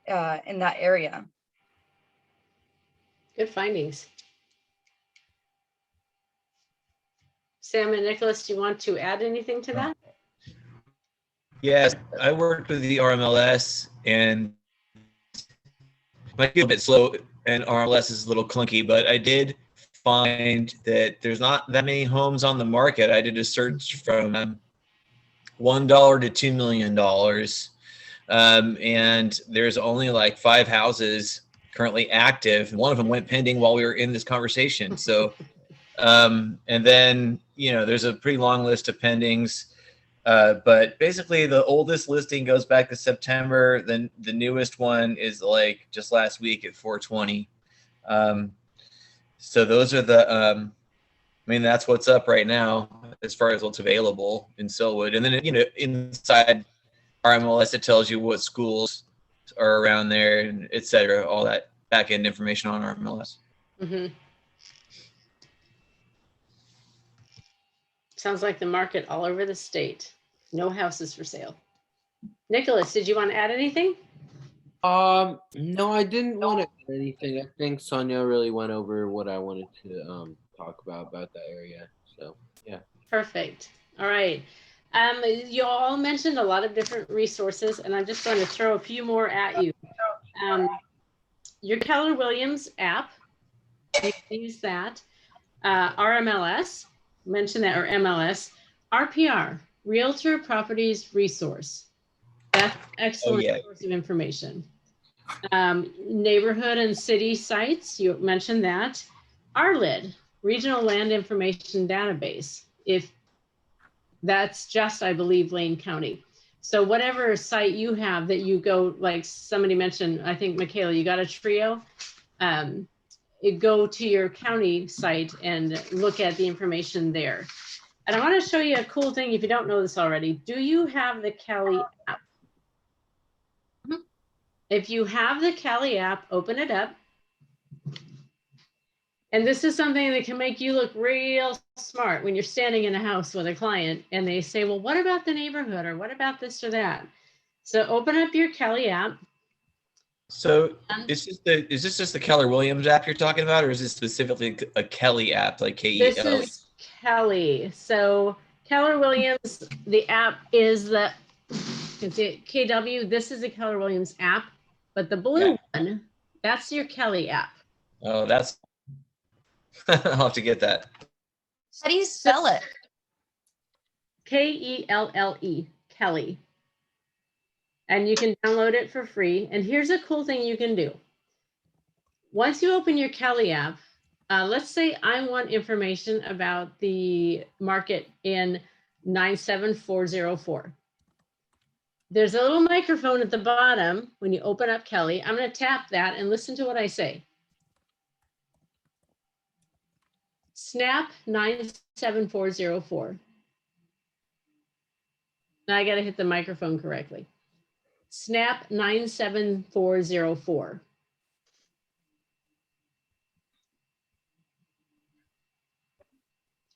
in that area. Good findings. Sam and Nicholas, do you want to add anything to that? Yes, I worked with the RMLS, and might be a bit slow, and RMLS is a little clunky, but I did find that there's not that many homes on the market. I did a search from $1 to $2 million, and there's only like 5 houses currently active. One of them went pending while we were in this conversation. So, and then, there's a pretty long list of pendings. But basically the oldest listing goes back to September. Then the newest one is like just last week at 420. So those are the, that's what's up right now as far as what's available in Sellwood. And then, inside RMLS, it tells you what schools are around there and et cetera, all that back end information on RMLS. Mm-hmm. Sounds like the market all over the state. No houses for sale. Nicholas, did you want to add anything? No, I didn't want to add anything. I think Sonia really went over what I wanted to talk about that area. So yeah. Perfect. All right. You all mentioned a lot of different resources, and I'm just going to throw a few more at you. Your Keller Williams app, you can use that. RMLS, mention that, or MLS. RPR, Realtor Properties Resource. That's excellent source of information. Neighborhood and city sites, you mentioned that. RLID, Regional Land Information Database. If that's just, I believe, Lane County. So whatever site you have that you go, like somebody mentioned, I think Michaela, you got a Trio. You go to your county site and look at the information there. And I want to show you a cool thing if you don't know this already. Do you have the Cali app? If you have the Cali app, open it up. And this is something that can make you look real smart when you're standing in a house with a client and they say, well, what about the neighborhood? Or what about this or that? So open up your Cali app. So is this just the Keller Williams app you're talking about, or is this specifically a Kelly app, like K-E-L-E? This is Kelly. So Keller Williams, the app is the, you can see it, KW. This is the Keller Williams app, but the blue one, that's your Kelly app. Oh, that's I'll have to get that. How do you spell it? K-E-L-L-E, Kelly. And you can download it for free. And here's a cool thing you can do. Once you open your Kelly app, let's say I want information about the market in 97404. There's a little microphone at the bottom when you open up Kelly. I'm going to tap that and listen to what I say. Snap 97404. Now I got to hit the microphone correctly. Snap 97404.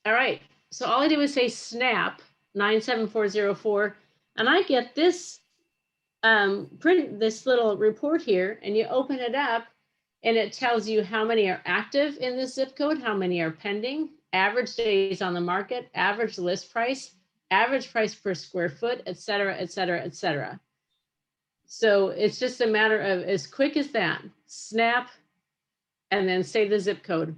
All right, so all I did was say snap 97404, and I get this this little report here, and you open it up, and it tells you how many are active in this zip code, how many are pending, average days on the market, average list price, average price per square foot, et cetera, et cetera, et cetera. So it's just a matter of as quick as that, snap, and then say the zip code.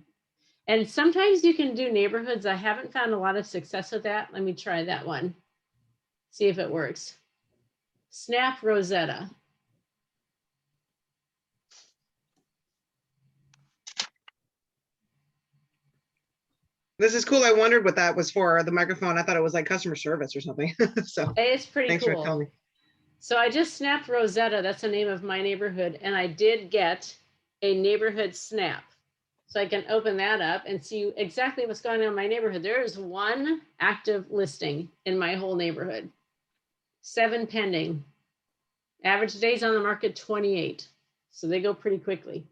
And sometimes you can do neighborhoods. I haven't found a lot of success with that. Let me try that one. See if it works. Snap Rosetta. This is cool. I wondered what that was for, the microphone. I thought it was like customer service or something. So it's pretty thanks cool. for telling me. So I just snapped Rosetta. That's the name of my neighborhood. And I did get a neighborhood snap. So I can open that up and see exactly what's going on in my neighborhood. There is one active listing in my whole neighborhood. 7 pending. Average days on the market, 28. So they go pretty quickly.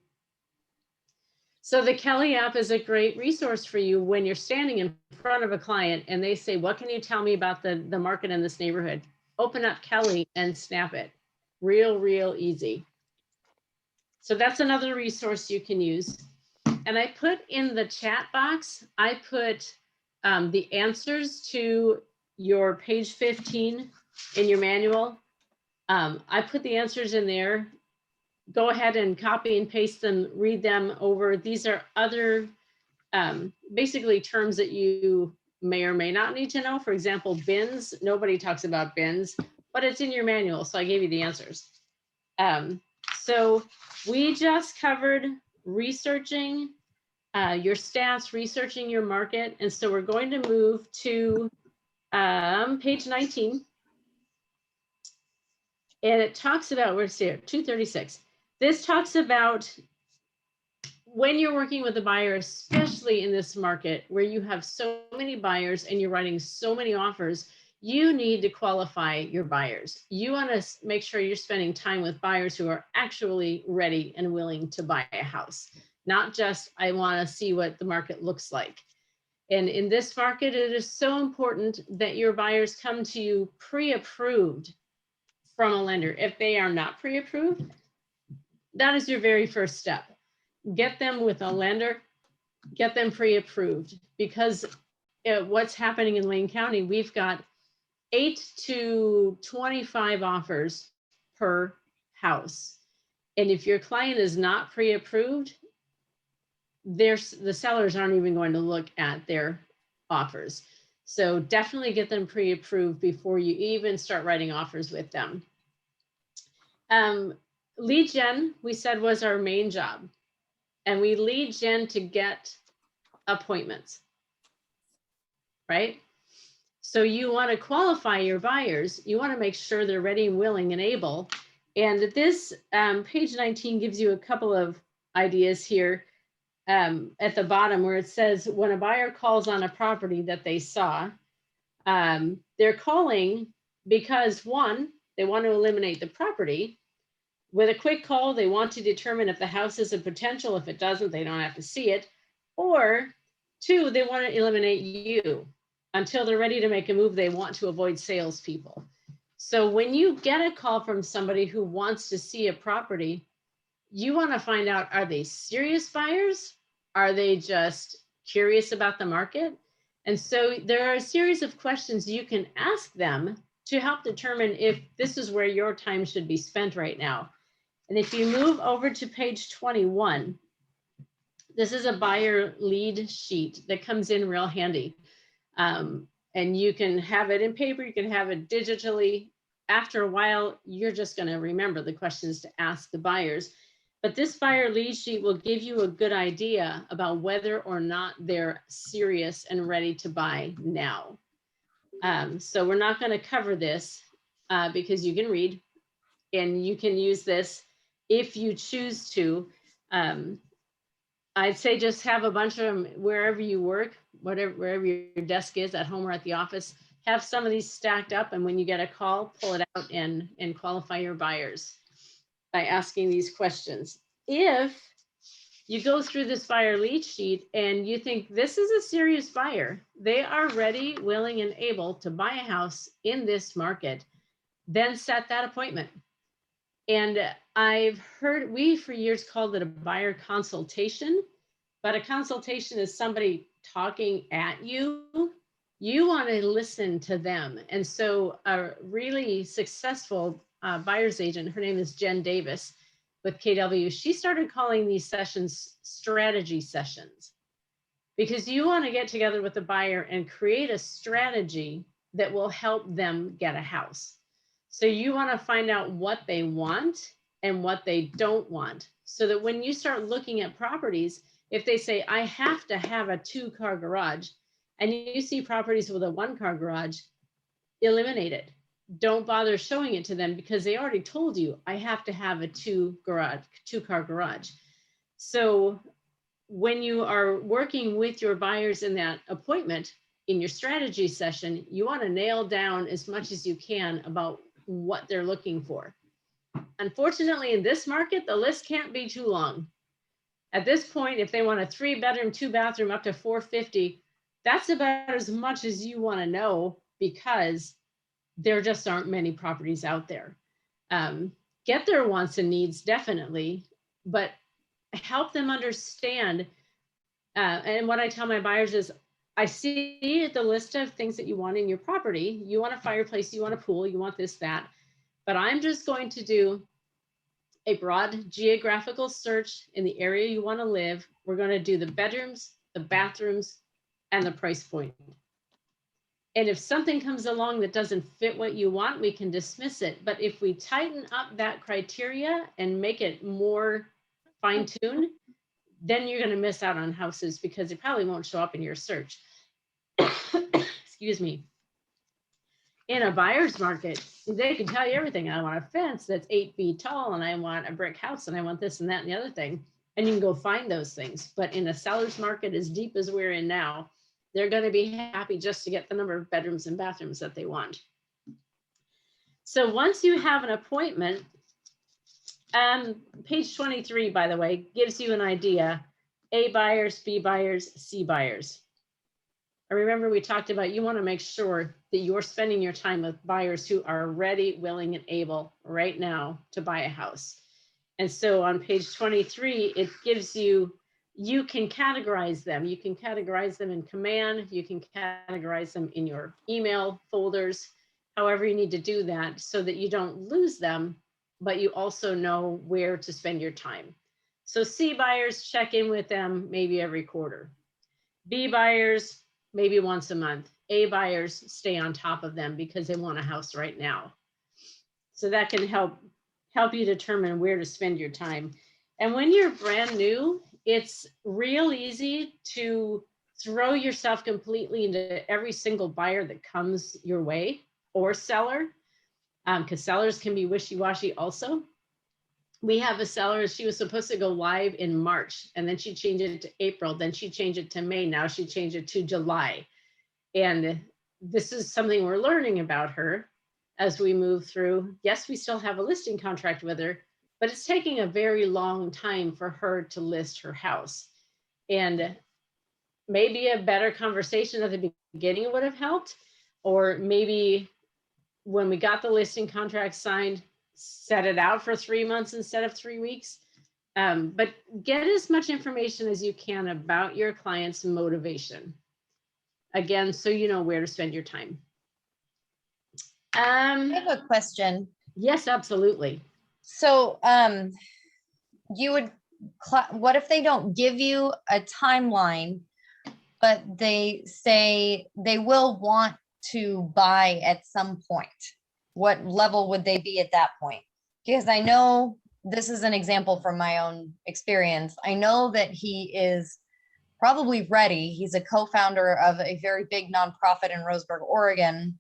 So the Kelly app is a great resource for you when you're standing in front of a client and they say, what can you tell me about the market in this neighborhood? Open up Kelly and snap it. Real easy. So that's another resource you can use. And I put in the chat box, I put the answers to your page 15 in your manual. I put the answers in there. Go ahead and copy and paste them, read them over. These are other basically terms that you may or may not need to know. For example, bins, nobody talks about bins, but it's in your manual. So I gave you the answers. So we just covered researching your stats, researching your market. And so we're going to move to page 19. And it talks about, where's here, 236. This talks about when you're working with a buyer, especially in this market where you have so many buyers and you're writing so many offers, you need to qualify your buyers. You want to make sure you're spending time with buyers who are actually ready and willing to buy a house, not just, I want to see what the market looks like. And in this market, it is so important that your buyers come to you pre-approved from a lender. If they are not pre-approved, that is your very first step. Get them with a lender, get them pre-approved, because what's happening in Lane County, we've got 8 to 25 offers per house. And if your client is not pre-approved, the sellers aren't even going to look at their offers. So definitely get them pre-approved before you even start writing offers with them. Lead gen, we said, was our main job. And we lead gen to get appointments, right? So you want to qualify your buyers. You want to make sure they're ready, willing, and able. And this page 19 gives you a couple of ideas here at the bottom where it says when a buyer calls on a property that they saw, they're calling because, one, they want to eliminate the property. With a quick call, they want to determine if the house is a potential. If it doesn't, they don't have to see it. Or 2, they want to eliminate you. Until they're ready to make a move, they want to avoid salespeople. So when you get a call from somebody who wants to see a property, you want to find out, are they serious buyers? Are they just curious about the market? And so there are a series of questions you can ask them to help determine if this is where your time should be spent right now. And if you move over to page 21, This is a buyer lead sheet that comes in real handy. And you can have it in paper, you can have it digitally. After a while, you're just going to remember the questions to ask the buyers. But this buyer lead sheet will give you a good idea about whether or not they're serious and ready to buy now. So we're not going to cover this because you can read and you can use this if you choose to. I'd say just have a bunch of them wherever you work, wherever your desk is, at home or at the office. Have some of these stacked up, and when you get a call, pull it out and qualify your buyers by asking these questions. If you go through this buyer lead sheet and you think this is a serious buyer, they are ready, willing, and able to buy a house in this market, then set that appointment. And I've heard, we for years called it a buyer consultation, but a consultation is somebody talking at you. You want to listen to them. And so a really successful buyer's agent, her name is Jen Davis with KW, she started calling these sessions strategy sessions, because you want to get together with the buyer and create a strategy that will help them get a house. So you want to find out what they want and what they don't want, so that when you start looking at properties, if they say, I have to have a 2-car garage, and you see properties with a 1-car garage, eliminate it. Don't bother showing it to them, because they already told you, I have to have a 2-car garage. So when you are working with your buyers in that appointment, in your strategy session, you want to nail down as much as you can about what they're looking for. Unfortunately, in this market, the list can't be too long. At this point, if they want a 3-bedroom, 2-bathroom up to $450, that's about as much as you want to know, because there just aren't many properties out there. Get their wants and needs, definitely, but help them understand. And what I tell my buyers is, I see the list of things that you want in your property. You want a fireplace, you want a pool, you want this, that, but I'm just going to do a broad geographical search in the area you want to live. We're going to do the bedrooms, the bathrooms, and the price point. And if something comes along that doesn't fit what you want, we can dismiss it. But if we tighten up that criteria and make it more fine-tuned, then you're going to miss out on houses, because it probably won't show up in your search. Excuse me. In a buyer's market, they can tell you everything. I want a fence that's 8 feet tall, and I want a brick house, and I want this and that and the other thing. And you can go find those things. But in a seller's market as deep as we're in now, they're going to be happy just to get the number of bedrooms and bathrooms that they want. So once you have an appointment, page 23, by the way, gives you an idea. A buyers, B buyers, C buyers. And remember, we talked about, you want to make sure that you're spending your time with buyers who are ready, willing, and able right now to buy a house. And so on page 23, it gives you, you can categorize them. You can categorize them in Command. You can categorize them in your email folders, however you need to do that, so that you don't lose them, but you also know where to spend your time. So C buyers, check in with them maybe every quarter. B buyers, maybe once a month. A buyers, stay on top of them because they want a house right now. So that can help you determine where to spend your time. And when you're brand new, it's real easy to throw yourself completely into every single buyer that comes your way, or seller, because sellers can be wishy-washy also. We have a seller, she was supposed to go live in March, and then she changed it to April, then she changed it to May, now she changed it to July. And this is something we're learning about her as we move through. Yes, we still have a listing contract with her, but it's taking a very long time for her to list her house. And maybe a better conversation at the beginning would have helped, or maybe when we got the listing contract signed, set it out for 3 months instead of 3 weeks. But get as much information as you can about your client's motivation. Again, so you know where to spend your time. I have a question. Yes, absolutely. So you would what if they don't give you a timeline, but they say they will want to buy at some point? What level would they be at that point? Because I know this is an example from my own experience. I know that he is probably ready. He's a co-founder of a very big nonprofit in Roseburg, Oregon.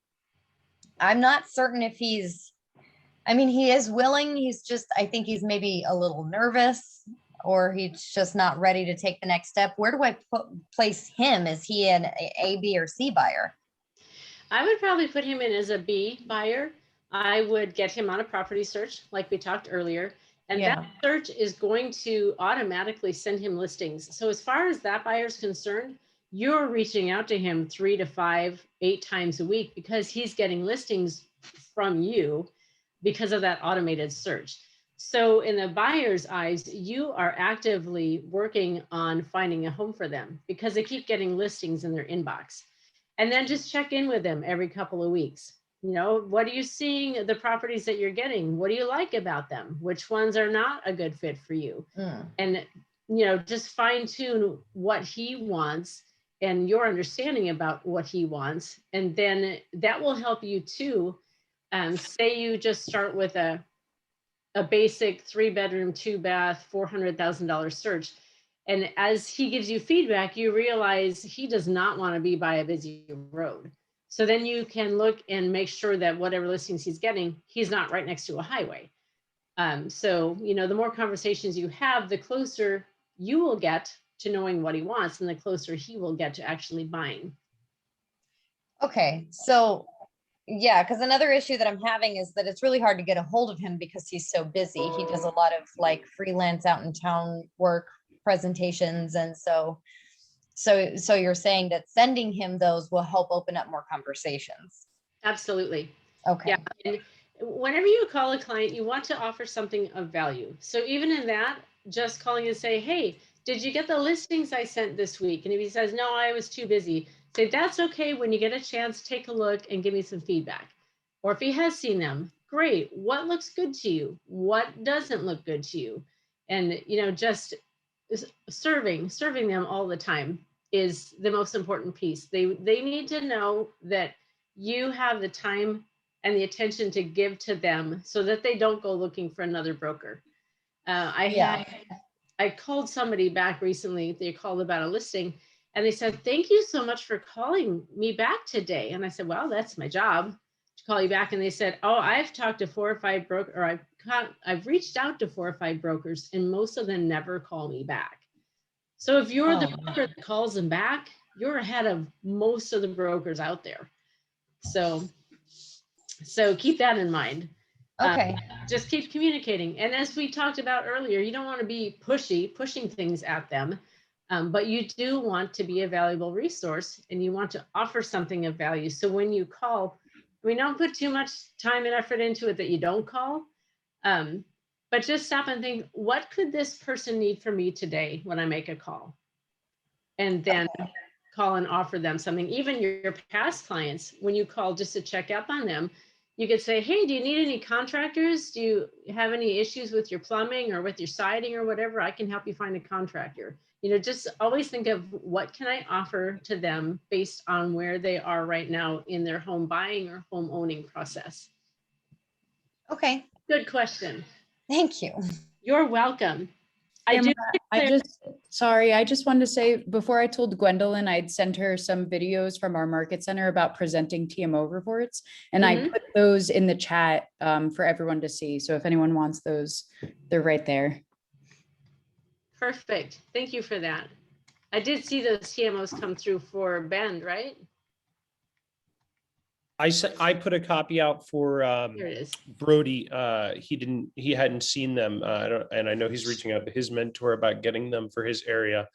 I'm not certain if he is willing. I think he's maybe a little nervous, or he's just not ready to take the next step. Where do I place him? Is he an A, B, or C buyer? I would probably put him in as a B buyer. I would get him on a property search like we talked earlier. And that search is going to automatically send him listings. So as far as that buyer is concerned, you're reaching out to him 3 to 5, 8 times a week because he's getting listings from you because of that automated search. So in the buyer's eyes, you are actively working on finding a home for them because they keep getting listings in their inbox. And then just check in with them every couple of weeks. You know, what are you seeing, the properties that you're getting? What do you like about them? Which ones are not a good fit for you? And, you know, just fine tune what he wants and your understanding about what he wants. And then that will help you too. Say you just start with a basic 3-bedroom, 2-bath, $400,000 search. And as he gives you feedback, you realize he does not want to be by a busy road. So then you can look and make sure that whatever listings he's getting, he's not right next to a highway. So, you know, the more conversations you have, the closer you will get to knowing what he wants and the closer he will get to actually buying. Okay, so yeah, because another issue that I'm having is that it's really hard to get a hold of him because he's so busy. He does a lot of like freelance out in town work, presentations. And so you're saying that sending him those will help open up more conversations. Absolutely. Okay. Yeah. And whenever you call a client, you want to offer something of value. So even in that, just calling and say, hey, did you get the listings I sent this week? And if he says, no, I was too busy, say, that's okay. When you get a chance, take a look and give me some feedback. Or if he has seen them, great. What looks good to you? What doesn't look good to you? And, you know, just serving them all the time is the most important piece. They need to know that you have the time and the attention to give to them so that they don't go looking for another broker. I called somebody back recently. They called about a listing and they said, thank you so much for calling me back today. And I said, well, that's my job to call you back. And they said, oh, I've talked to 4 or 5 brokers, or I've reached out to 4 or 5 brokers and most of them never call me back. So if you're the broker that calls them back, you're ahead of most of the brokers out there. So keep that in mind. Okay. Just keep communicating. And as we talked about earlier, you don't want to be pushing things at them, but you do want to be a valuable resource and you want to offer something of value. So when you call, we don't put too much time and effort into it that you don't call, but just stop and think, what could this person need from me today when I make a call? And then call and offer them something. Even your past clients, when you call just to check up on them, you could say, hey, do you need any contractors? Do you have any issues with your plumbing or with your siding or whatever? I can help you find a contractor. You know, just always think of what can I offer to them based on where they are right now in their home buying or home owning process. Okay. Good question. Thank you. You're welcome. I just wanted to say, before I told Gwendolyn, I'd sent her some videos from our market center about presenting TMO reports. And I put those in the chat for everyone to see. So if anyone wants those, they're right there. Perfect. Thank you for that. I did see those TMOs come through for Bend, right? I put a copy out for Here it is. Brody. He hadn't seen them, and I know he's reaching out to his mentor about getting them for his area.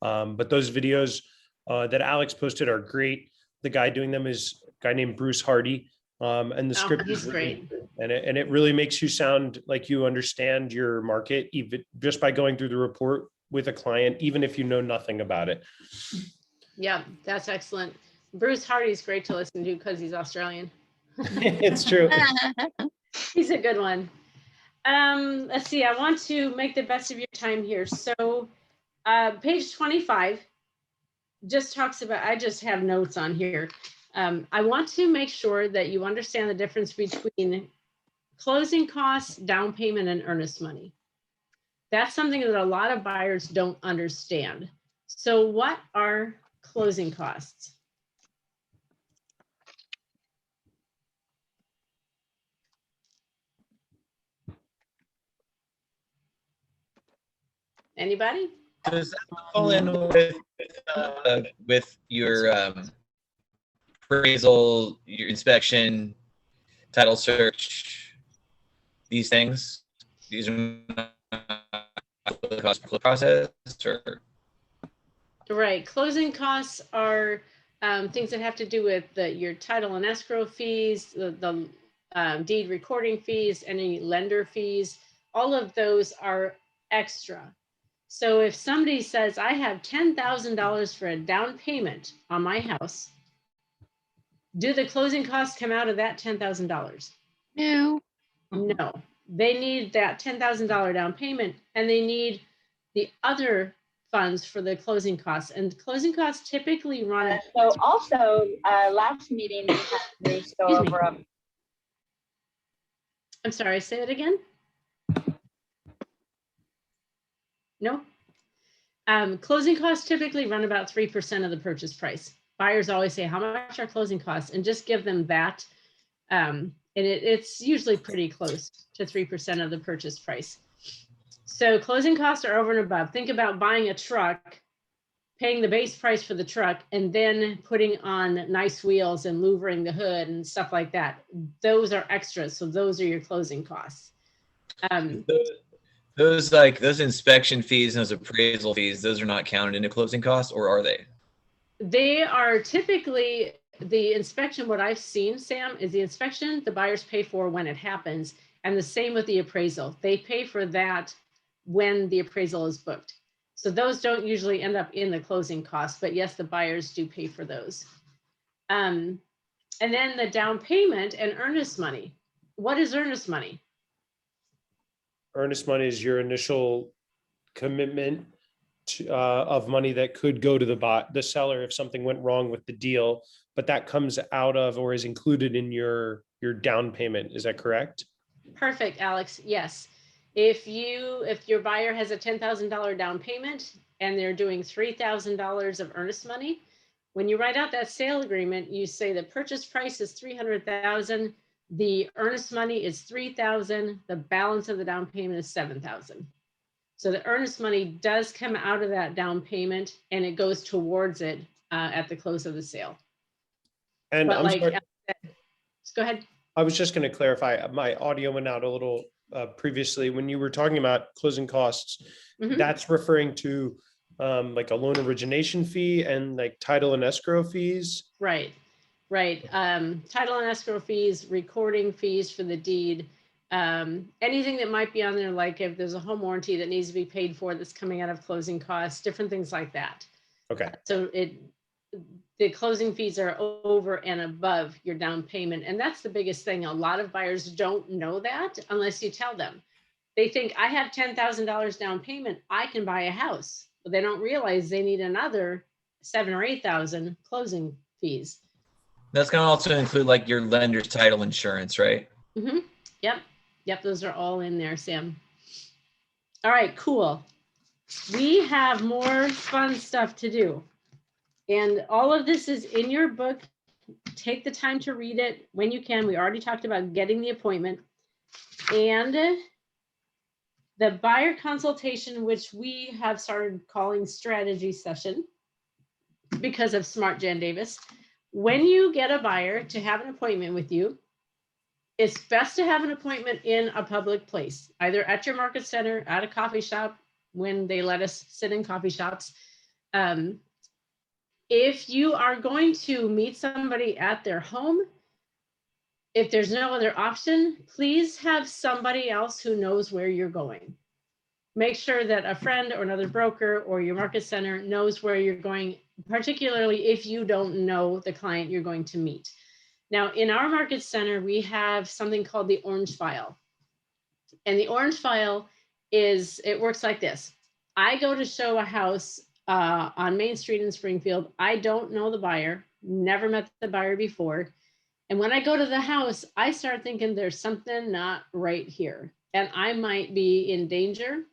But those videos that Alex posted are great. The guy doing them is a guy named Bruce Hardy, and the script is great. And it really makes you sound like you understand your market, even just by going through the report with a client, even if you know nothing about it. Yeah, that's excellent. Bruce Hardy's great to listen to because he's Australian. It's true. He's a good one. Let's see, I want to make the best of your time here. So page 25 just talks about, I just have notes on here. I want to make sure that you understand the difference between closing costs, down payment, and earnest money. That's something that a lot of buyers don't understand. So what are closing costs? Anybody? Does that fall in with your appraisal, your inspection, title search, things? These are the cost process, or? Right. Closing costs are things that have to do with your title and escrow fees, the deed recording fees, any lender fees. All of those are extra. So if somebody says, I have $10,000 for a down payment on my house, do the closing costs come out of that $10,000? No. No. They need that $10,000 down payment, and they need the other funds for the closing costs. And closing costs typically run. So also, last meeting, we had to go over. I'm sorry, say it again. No. Closing costs typically run about 3% of the purchase price. Buyers always say, how much are closing costs? And just give them that. And it's usually pretty close to 3% of the purchase price. So closing costs are over and above. Think about buying a truck, paying the base price for the truck, and then putting on nice wheels and louvering the hood and stuff like that. Those are extras. So those are your closing costs. Those inspection fees and those appraisal fees, those are not counted into closing costs, or are they? They are typically the inspection. What I've seen, Sam, is the inspection the buyers pay for when it happens, and the same with the appraisal. They pay for that when the appraisal is booked. So those don't usually end up in the closing costs, but yes, the buyers do pay for those. And then the down payment and earnest money. What is earnest money? Earnest money is your initial commitment to, of money that could go to the seller if something went wrong with the deal, but that comes out of or is included in your down payment. Is that correct? Perfect, Alex. Yes. If your buyer has a $10,000 down payment and they're doing $3,000 of earnest money, when you write out that sale agreement, you say the purchase price is $300,000. The earnest money is $3,000. The balance of the down payment is $7,000. So the earnest money does come out of that down payment, and it goes towards it at the close of the sale. And but I'm like, sorry, go ahead. I was just going to clarify. My audio went out a little previously when you were talking about closing costs. Mhm. That's referring to like a loan origination fee and like title and escrow fees. Right. Title and escrow fees, recording fees for the deed, anything that might be on there, like if there's a home warranty that needs to be paid for that's coming out of closing costs, different things like that. Okay. So the closing fees are over and above your down payment. And that's the biggest thing. A lot of buyers don't know that unless you tell them. They think I have $10,000 down payment, I can buy a house. But they don't realize they need another $7,000 or $8,000 closing fees. That's going to also include like your lender's title insurance, right? Mm-hmm. Yep. Those are all in there, Sam. All right, cool. We have more fun stuff to do. And all of this is in your book. Take the time to read it when you can. We already talked about getting the appointment. And the buyer consultation, which we have started calling strategy session because of Smart Jan Davis. When you get a buyer to have an appointment with you, it's best to have an appointment in a public place, either at your market center, at a coffee shop, when they let us sit in coffee shops. If you are going to meet somebody at their home, if there's no other option, please have somebody else who knows where you're going. Make sure that a friend or another broker or your market center knows where you're going, particularly if you don't know the client you're going to meet. Now, in our market center, we have something called the Orange File. And the orange file is, it works like this. I go to show a house on Main Street in Springfield. I don't know the buyer, never met the buyer before. And when I go to the house, I start thinking there's something not right here and I might be in danger.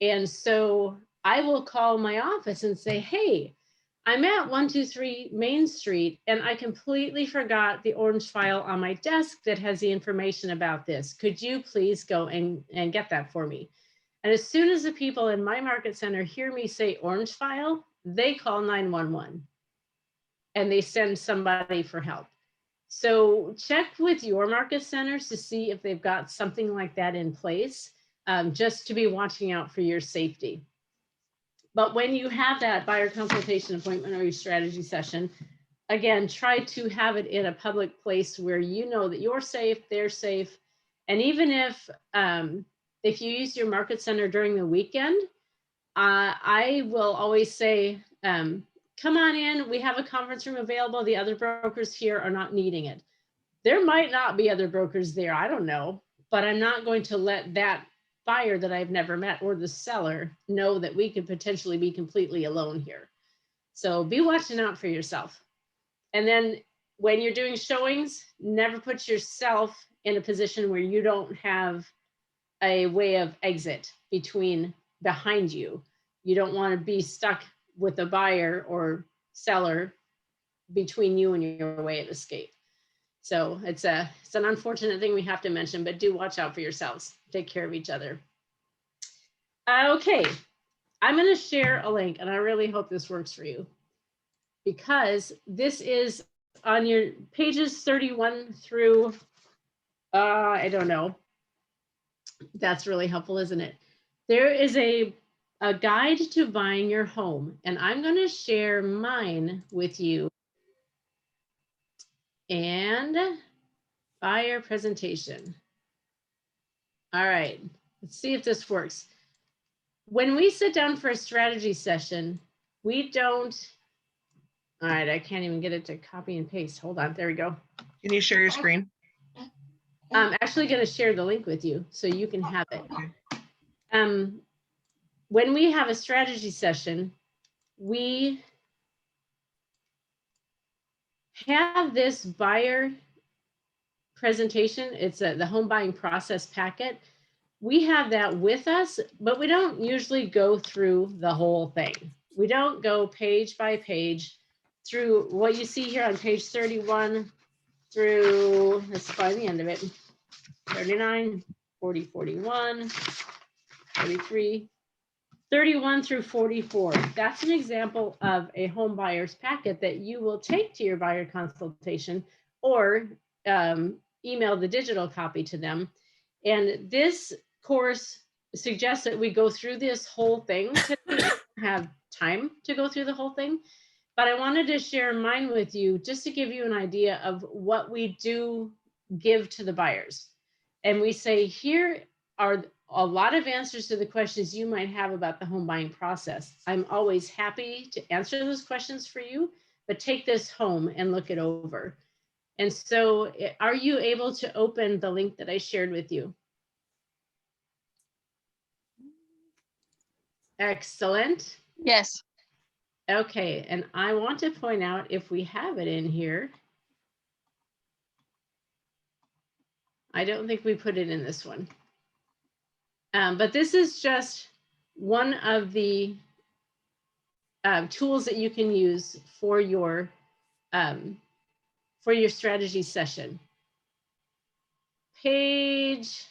And so I will call my office and say, hey, I'm at 123 Main Street and I completely forgot the orange file on my desk that has the information about this. Could you please go and get that for me? And as soon as the people in my market center hear me say orange file, they call 911 and they send somebody for help. So check with your market centers to see if they've got something like that in place, just to be watching out for your safety. But when you have that buyer consultation appointment or your strategy session, again, try to have it in a public place where you know that you're safe, they're safe. And even if you use your market center during the weekend, I will always say, come on in, we have a conference room available. The other brokers here are not needing it. There might not be other brokers there, I don't know, but I'm not going to let that buyer that I've never met or the seller know that we could potentially be completely alone here. So be watching out for yourself. And then when you're doing showings, never put yourself in a position where you don't have a way of exit behind you. You don't want to be stuck with a buyer or seller between you and your way of escape. So it's an unfortunate thing we have to mention, but do watch out for yourselves. Take care of each other. Okay, I'm going to share a link and I really hope this works for you because this is on your pages 31 through, I don't know. That's really helpful, isn't it? There is a guide to buying your home, and I'm going to share mine with you. And buyer presentation. All right, let's see if this works. When we sit down for a strategy session, we don't, all right, I can't even get it to copy and paste. Hold on, there we go. Can you share your screen? I'm actually going to share the link with you so you can have it. When we have a strategy session, we have this buyer presentation. It's the home buying process packet. We have that with us, but we don't usually go through the whole thing. We don't go page by page through what you see here on page 31 through, let's find the end of it, 39, 40, 41, 43, 31 through 44. That's an example of a home buyer's packet that you will take to your buyer consultation or email the digital copy to them. And this course suggests that we go through this whole thing. We don't have time to go through the whole thing, but I wanted to share mine with you just to give you an idea of what we do give to the buyers. And we say, here are a lot of answers to the questions you might have about the home buying process. I'm always happy to answer those questions for you, but take this home and look it over. And so are you able to open the link that I shared with you? Excellent. Yes. Okay, and I want to point out if we have it in here. I don't think we put it in this one. But this is just one of the tools that you can use for your strategy session. Page,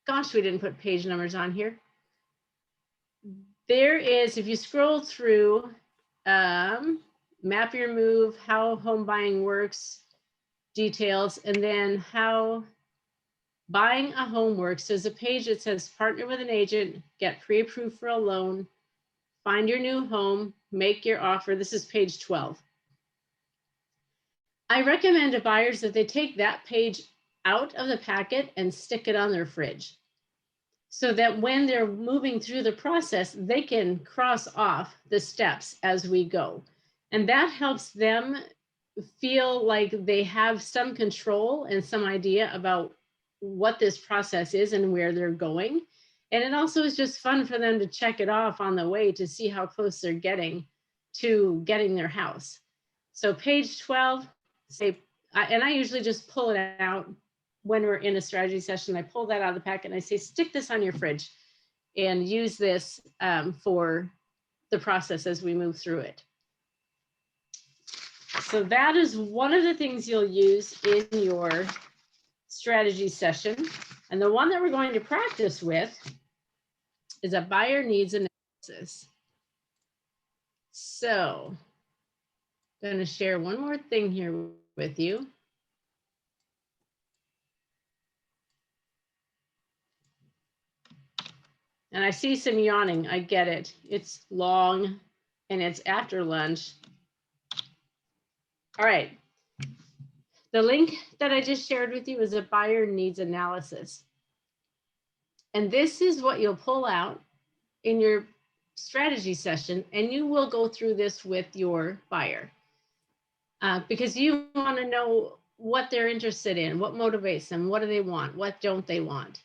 gosh, we didn't put page numbers on here. There is, if you scroll through, map your move, how home buying works, details, and then how buying a home works. There's a page that says partner with an agent, get pre-approved for a loan, find your new home, make your offer. This is page 12. I recommend to buyers that they take that page out of the packet and stick it on their fridge so that when they're moving through the process, they can cross off the steps as we go. And that helps them feel like they have some control and some idea about what this process is and where they're going. And it also is just fun for them to check it off on the way to see how close they're getting to getting their house. So page 12, say, and I usually just pull it out when we're in a strategy session. I pull that out of the packet and I say, stick this on your fridge and use this for the process as we move through it. So that is one of the things you'll use in your strategy session. And the one that we're going to practice with is a buyer needs analysis. So I'm going to share one more thing here with you. And I see some yawning. I get it. It's long and it's after lunch. All right. The link that I just shared with you is a buyer needs analysis. And this is what you'll pull out in your strategy session, and you will go through this with your buyer because you want to know what they're interested in, what motivates them, what do they want, what don't they want.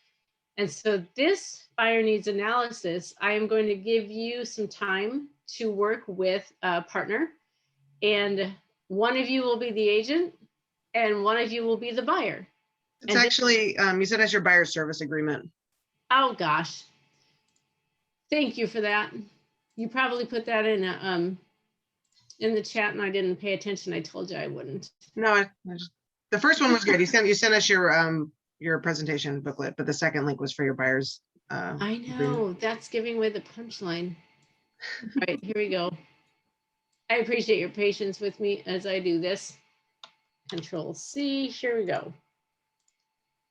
And so this buyer needs analysis, I am going to give you some time to work with a partner, and one of you will be the agent and one of you will be the buyer. It's actually, you said as your buyer service agreement. Oh gosh. Thank you for that. You probably put that in the chat and I didn't pay attention. I told you I wouldn't. No, the first one was good. You sent us your presentation booklet, but the second link was for your buyers. I know, that's giving away the punchline. All right, here we go. I appreciate your patience with me as I do this. Control C, here we go.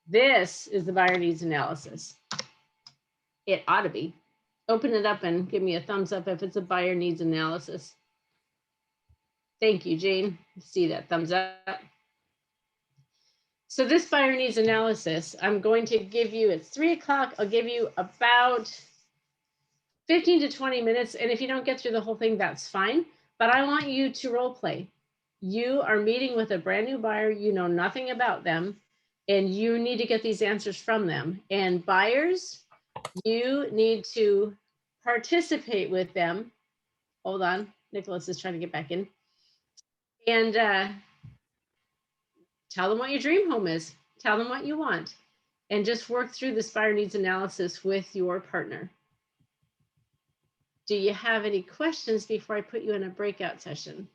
This is the buyer needs analysis. It ought to be. Open it up and give me a thumbs up if it's a buyer needs analysis. Thank you, Jane. See that thumbs up. So this buyer needs analysis, I'm going to give you, it's 3 o'clock. I'll give you about 15 to 20 minutes. And if you don't get through the whole thing, that's fine. But I want you to role play. You are meeting with a brand new buyer. You know nothing about them, and you need to get these answers from them. And buyers, you need to participate with them. Hold on, Nicholas is trying to get back in. And tell them what your dream home is. Tell them what you want. And just work through this buyer needs analysis with your partner. Do you have any questions before I put you in a breakout session?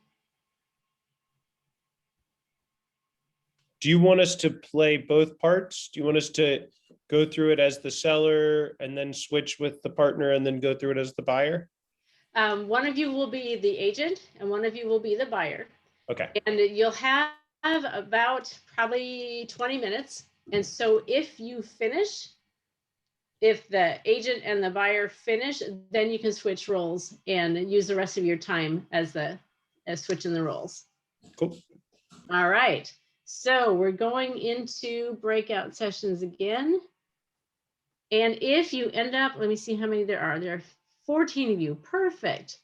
Do you want us to play both parts? Do you want us to go through it as the seller and then switch with the partner and then go through it as the buyer? One of you will be the agent and one of you will be the buyer. Okay. And you'll have about probably 20 minutes. And so if you finish, if the agent and the buyer finish, then you can switch roles and use the rest of your time as switching the roles. Cool. All right. So we're going into breakout sessions again. And if you end up, let me see how many there are. There are 14 of you. Perfect.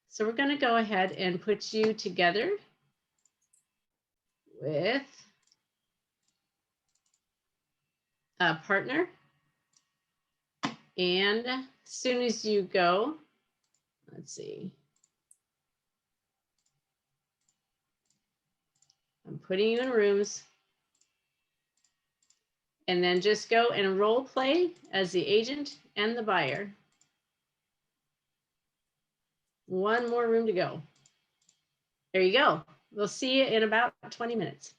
So we're going to go ahead and put you together with a partner. And as soon as you go, let's see. I'm putting you in rooms. And then just go and role play as the agent and the buyer. One more room to go. There you go. We'll see you in about 20 minutes.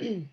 Ooh,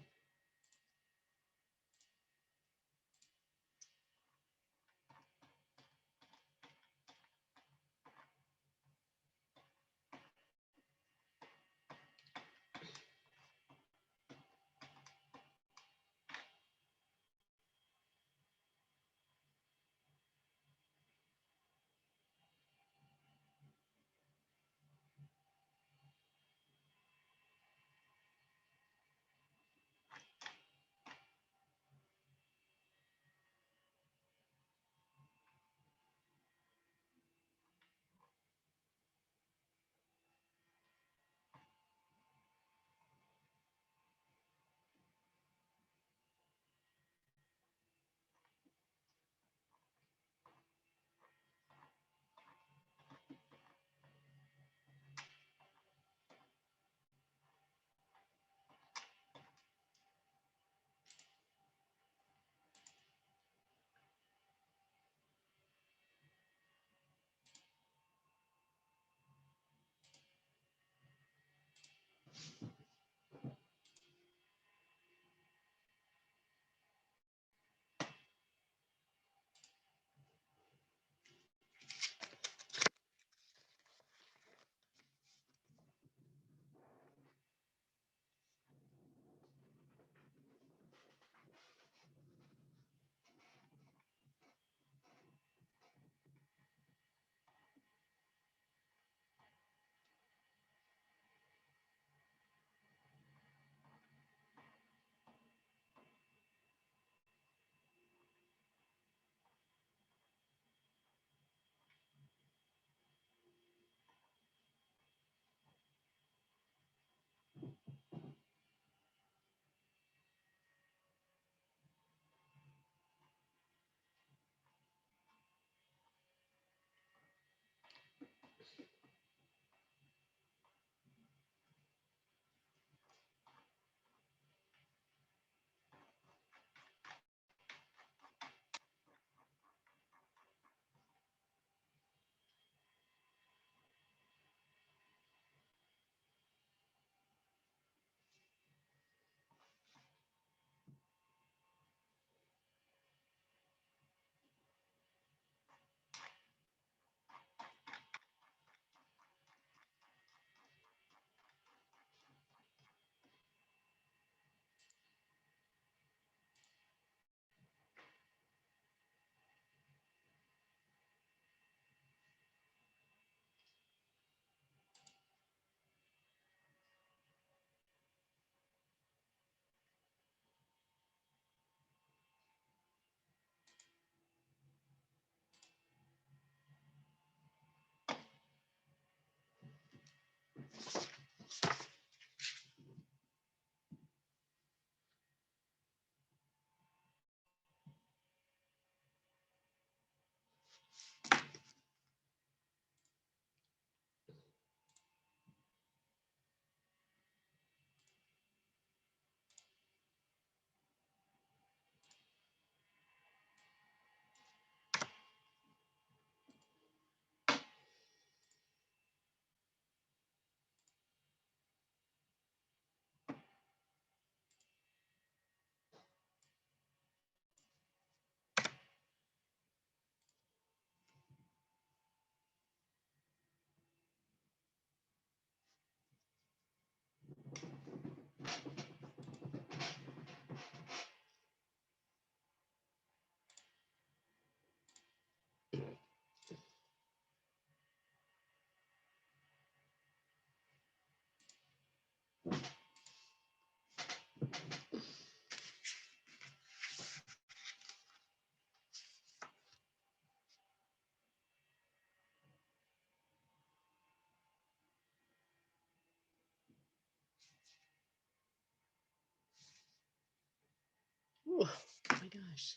oh my gosh.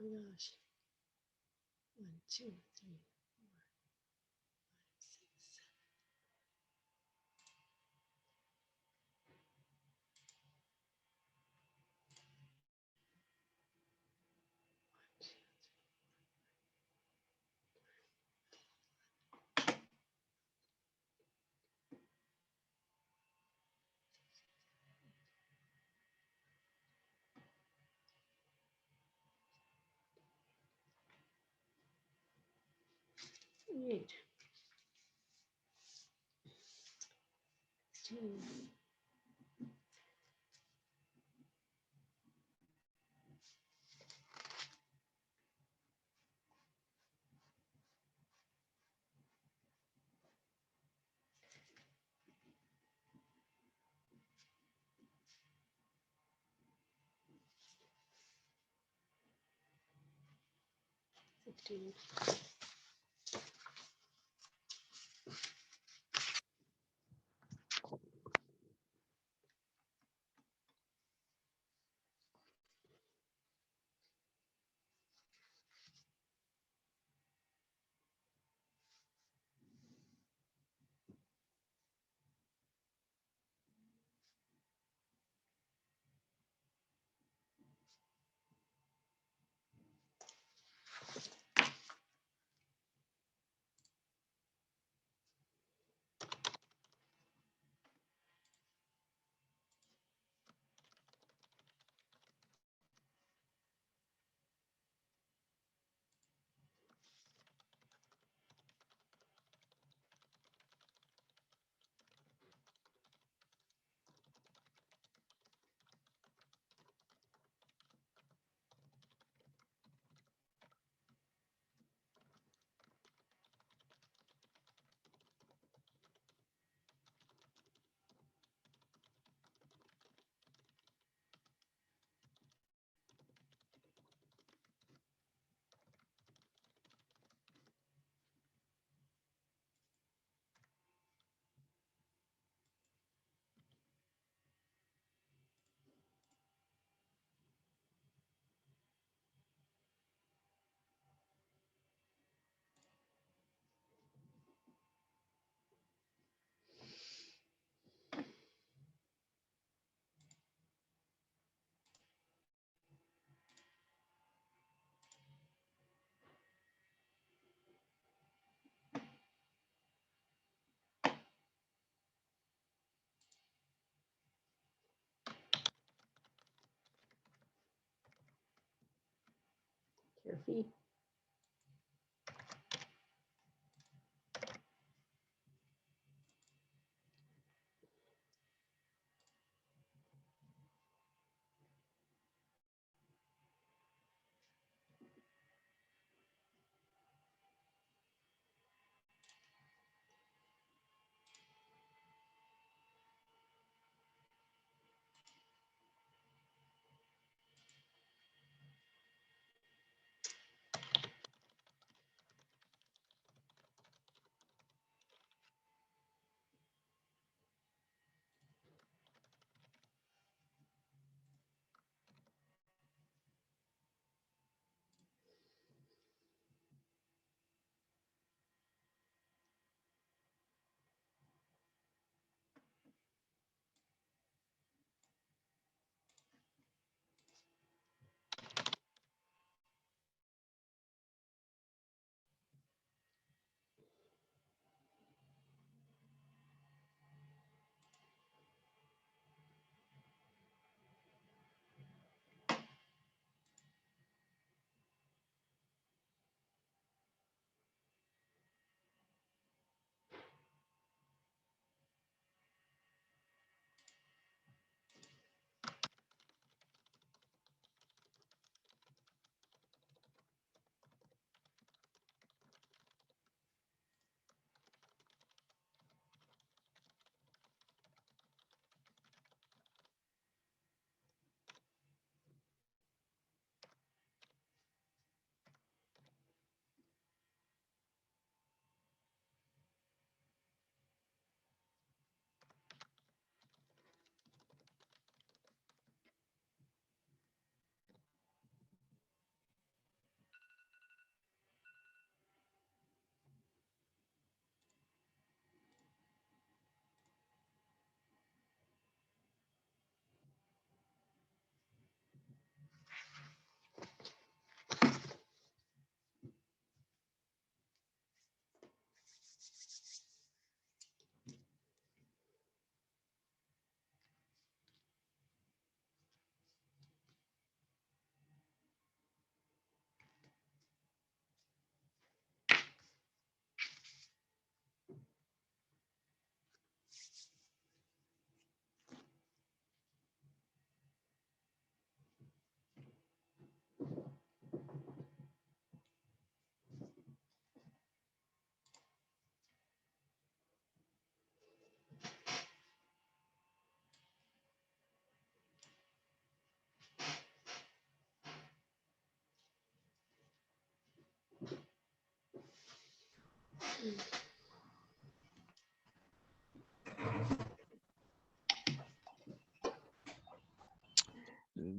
Oh my gosh. 1, 2, 3, 4, 5, 6, 7. 28. 16. Your feet.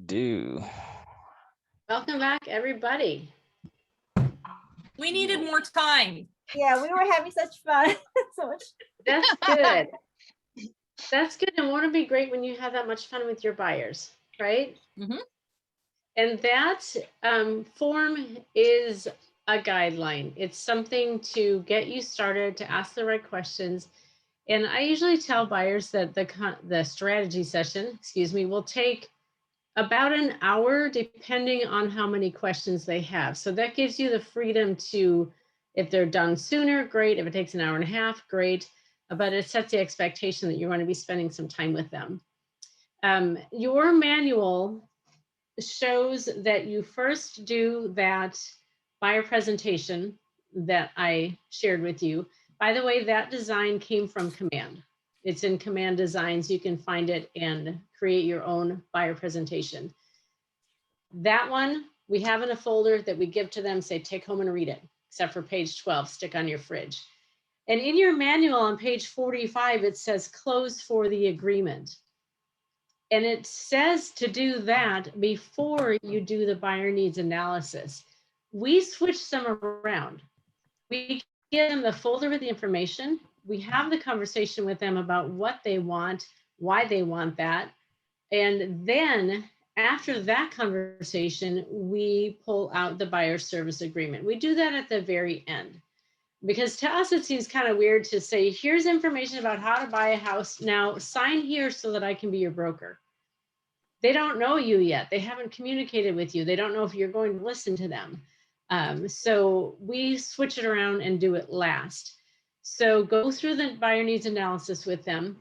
Do. Welcome back, everybody. We needed more time. Yeah, we were having such fun. So much. That's good. That's good. And won't it be great when you have that much fun with your buyers, right? Mhm. And that form is a guideline. It's something to get you started, to ask the right questions. And I usually tell buyers that the strategy session, excuse me, will take about an hour, depending on how many questions they have. So that gives you the freedom to, if they're done sooner, great. If it takes an hour and a half, great. But it sets the expectation that you're going to be spending some time with them. Your manual shows that you first do that buyer presentation that I shared with you. By the way, that design came from Command. It's in Command Designs. You can find it and create your own buyer presentation. That one we have in a folder that we give to them, say, take home and read it, except for page 12, stick on your fridge. And in your manual on page 45, it says close for the agreement. And it says to do that before you do the buyer needs analysis. We switch them around. We give them the folder with the information. We have the conversation with them about what they want, why they want that. And then after that conversation, we pull out the buyer service agreement. We do that at the very end. Because to us, it seems kind of weird to say, here's information about how to buy a house. Now sign here so that I can be your broker. They don't know you yet. They haven't communicated with you. They don't know if you're going to listen to them. So we switch it around and do it last. So go through the buyer needs analysis with them.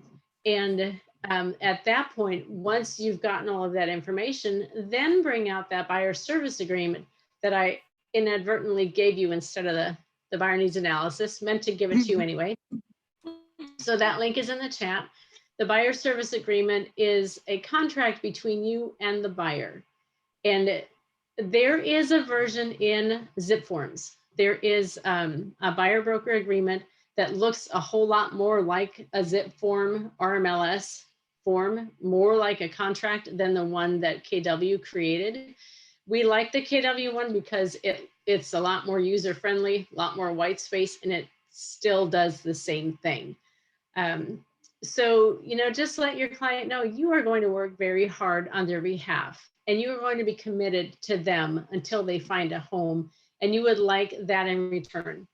And at that point, once you've gotten all of that information, then bring out that buyer service agreement that I inadvertently gave you instead of the buyer needs analysis, meant to give it to you anyway. So that link is in the chat. The buyer service agreement is a contract between you and the buyer. And there is a version in Zip Forms. There is a buyer broker agreement that looks a whole lot more like a Zip form, RMLS form, more like a contract than the one that KW created. We like the KW one because it's a lot more user-friendly, a lot more white space, and it still does the same thing. So, just let your client know you are going to work very hard on their behalf, and you are going to be committed to them until they find a home, and you would like that in return.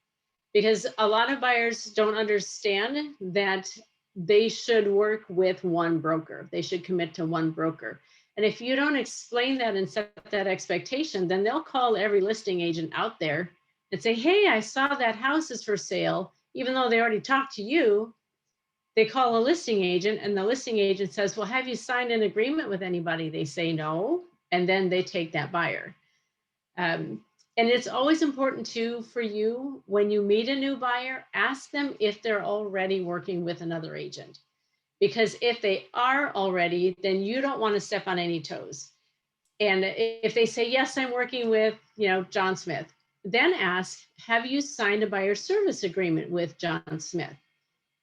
Because a lot of buyers don't understand that they should work with one broker. They should commit to one broker. And if you don't explain that and set that expectation, then they'll call every listing agent out there and say, hey, I saw that house is for sale. Even though they already talked to you, they call a listing agent and the listing agent says, well, have you signed an agreement with anybody? They say no, and then they take that buyer. And it's always important too for you, when you meet a new buyer, ask them if they're already working with another agent. Because if they are already, then you don't want to step on any toes. And if they say, yes, I'm working with, John Smith, then ask, have you signed a buyer service agreement with John Smith?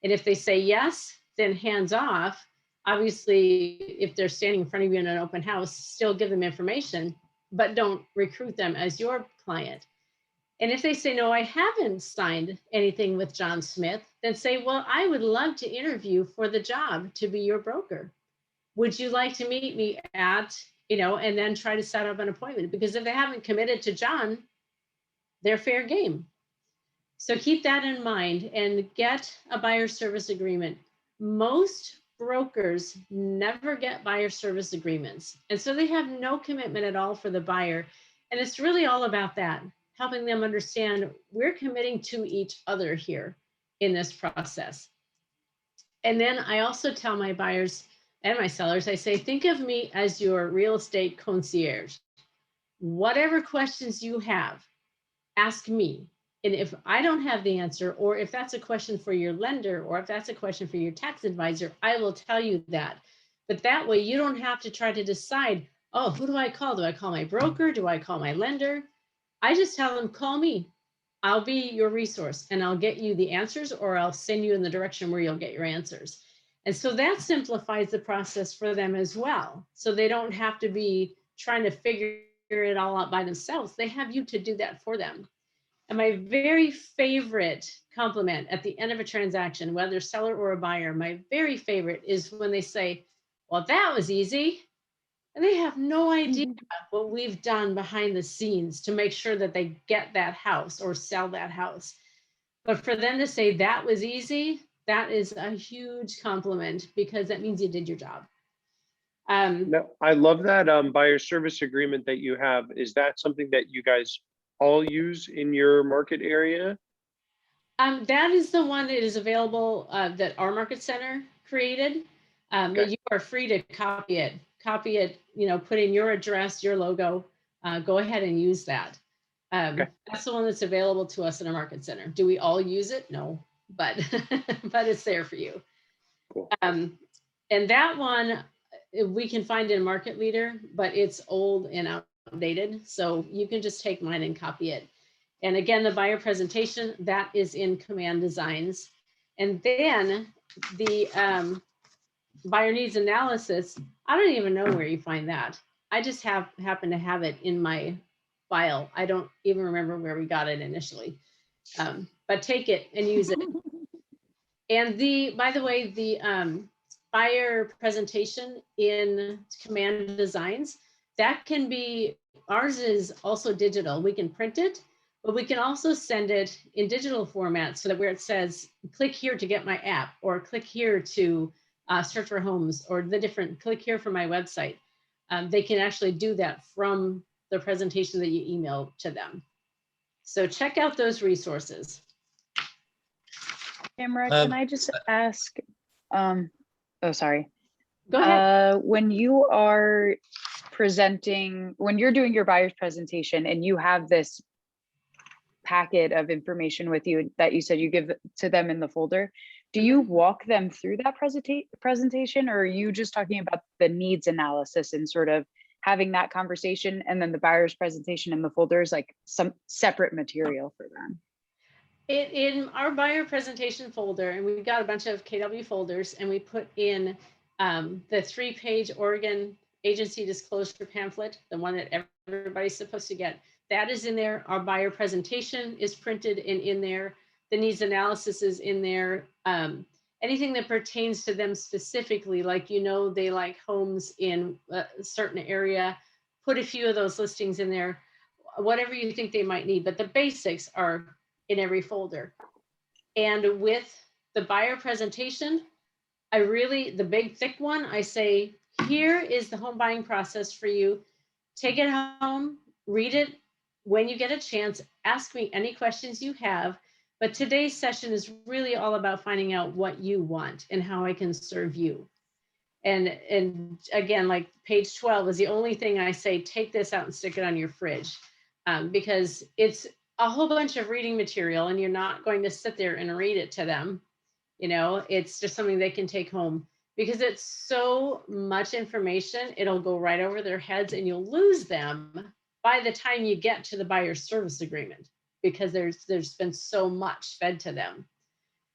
And if they say yes, then hands off. Obviously, if they're standing in front of you in an open house, still give them information, but don't recruit them as your client. And if they say, no, I haven't signed anything with John Smith, then say, well, I would love to interview for the job to be your broker. Would you like to meet me at, and then try to set up an appointment? Because if they haven't committed to John, they're fair game. So keep that in mind and get a buyer service agreement. Most brokers never get buyer service agreements. And so they have no commitment at all for the buyer. And it's really all about that, helping them understand we're committing to each other here in this process. And then I also tell my buyers and my sellers, I say, think of me as your real estate concierge. Whatever questions you have, ask me. And if I don't have the answer, or if that's a question for your lender, or if that's a question for your tax advisor, I will tell you that. But that way you don't have to try to decide, oh, who do I call? Do I call my broker? Do I call my lender? I just tell them, call me. I'll be your resource and I'll get you the answers, or I'll send you in the direction where you'll get your answers. And so that simplifies the process for them as well. So they don't have to be trying to figure it all out by themselves. They have you to do that for them. And my very favorite compliment at the end of a transaction, whether seller or a buyer, my very favorite is when they say, well, that was easy. And they have no idea what we've done behind the scenes to make sure that they get that house or sell that house. But for them to say that was easy, that is a huge compliment, because that means you did your job. No, I love that buyer service agreement that you have. Is that something that you guys all use in your market area? That is the one that is available that our market center created. But you are free to copy it, put in your address, your logo, go ahead and use that. That's the one that's available to us in our market center. Do we all use it? No, but but it's there for you. Cool. And that one we can find in Market Leader, but it's old and outdated. So you can just take mine and copy it. And again, the buyer presentation, that is in Command Designs. And then the buyer needs analysis, I don't even know where you find that. I just happen to have it in my file. I don't even remember where we got it initially, but take it and use it. And by the way, the buyer presentation in Command Designs, that can be, ours is also digital. We can print it, but we can also send it in digital format, so that where it says, click here to get my app, or click here to search for homes, or click here for my website. They can actually do that from the presentation that you email to them. So check out those resources. Tamara, can I just ask, oh, sorry. Go ahead. When you are presenting, when you're doing your buyer's presentation and you have this packet of information with you that you said you give to them in the folder, do you walk them through that presentation, or are you just talking about the needs analysis and sort of having that conversation, and then the buyer's presentation in the folder is like some separate material for them? In our buyer presentation folder, and we've got a bunch of KW folders, and we put in the 3-page Oregon agency disclosure pamphlet, the one that everybody's supposed to get. That is in there. Our buyer presentation is printed and in there. The needs analysis is in there. Anything that pertains to them specifically, like, they like homes in a certain area, put a few of those listings in there, whatever you think they might need. But the basics are in every folder. And with the buyer presentation, the big thick one, I say, here is the home buying process for you. Take it home, read it when you get a chance, ask me any questions you have. But today's session is really all about finding out what you want and how I can serve you. And again, like page 12 is the only thing I say, take this out and stick it on your fridge, because it's a whole bunch of reading material and you're not going to sit there and read it to them. It's just something they can take home, because it's so much information, it'll go right over their heads and you'll lose them by the time you get to the buyer service agreement, because there's been so much fed to them.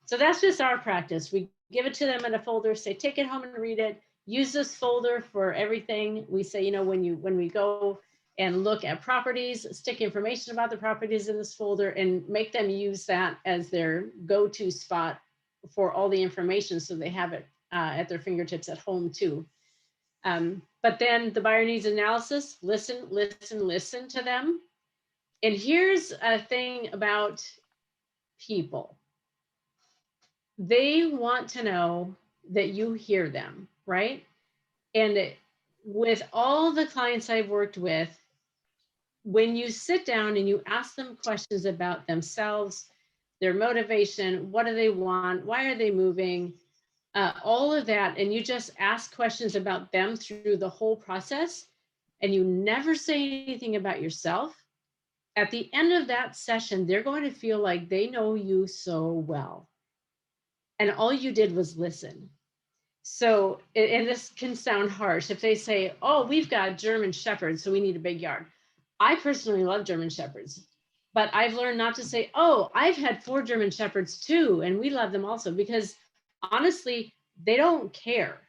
So that's just our practice. We give it to them in a folder, say, take it home and read it. Use this folder for everything. We say, when we go and look at properties, stick information about the properties in this folder and make them use that as their go-to spot for all the information, so they have it at their fingertips at home too. But then the buyer needs analysis, listen to them. And here's a thing about people. They want to know that you hear them, right? And with all the clients I've worked with, when you sit down and you ask them questions about themselves, their motivation, what do they want, why are they moving, all of that, and you just ask questions about them through the whole process, and you never say anything about yourself, at the end of that session, they're going to feel like they know you so well. And all you did was listen. So, and this can sound harsh, if they say, oh, we've got German Shepherds, so we need a big yard. I personally love German Shepherds, But I've learned not to say, oh, I've had 4 German Shepherds too, and we love them also, because honestly, they don't care,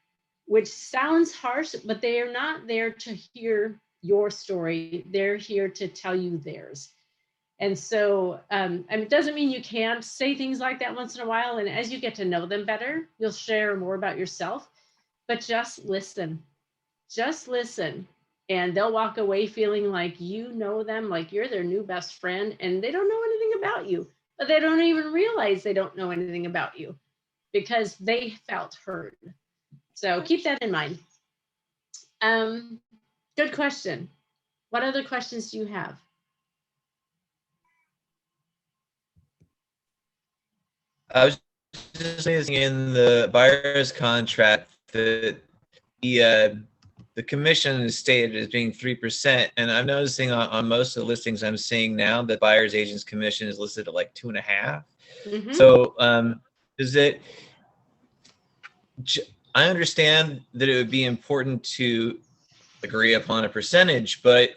which sounds harsh, but they are not there to hear your story. They're here to tell you theirs. And so, I mean, it doesn't mean you can't say things like that once in a while. And as you get to know them better, you'll share more about yourself, but just listen, and they'll walk away feeling like you know them, like you're their new best friend, and they don't know anything about you, but they don't even realize they don't know anything about you because they felt heard. So keep that in mind. Good question. What other questions do you have? I was just saying in the buyer's contract that the commission is stated as being 3%, and I'm noticing on most of the listings I'm seeing now that buyer's agent's commission is listed at like 2.5. Mm-hmm. So is it? I understand that it would be important to agree upon a percentage, but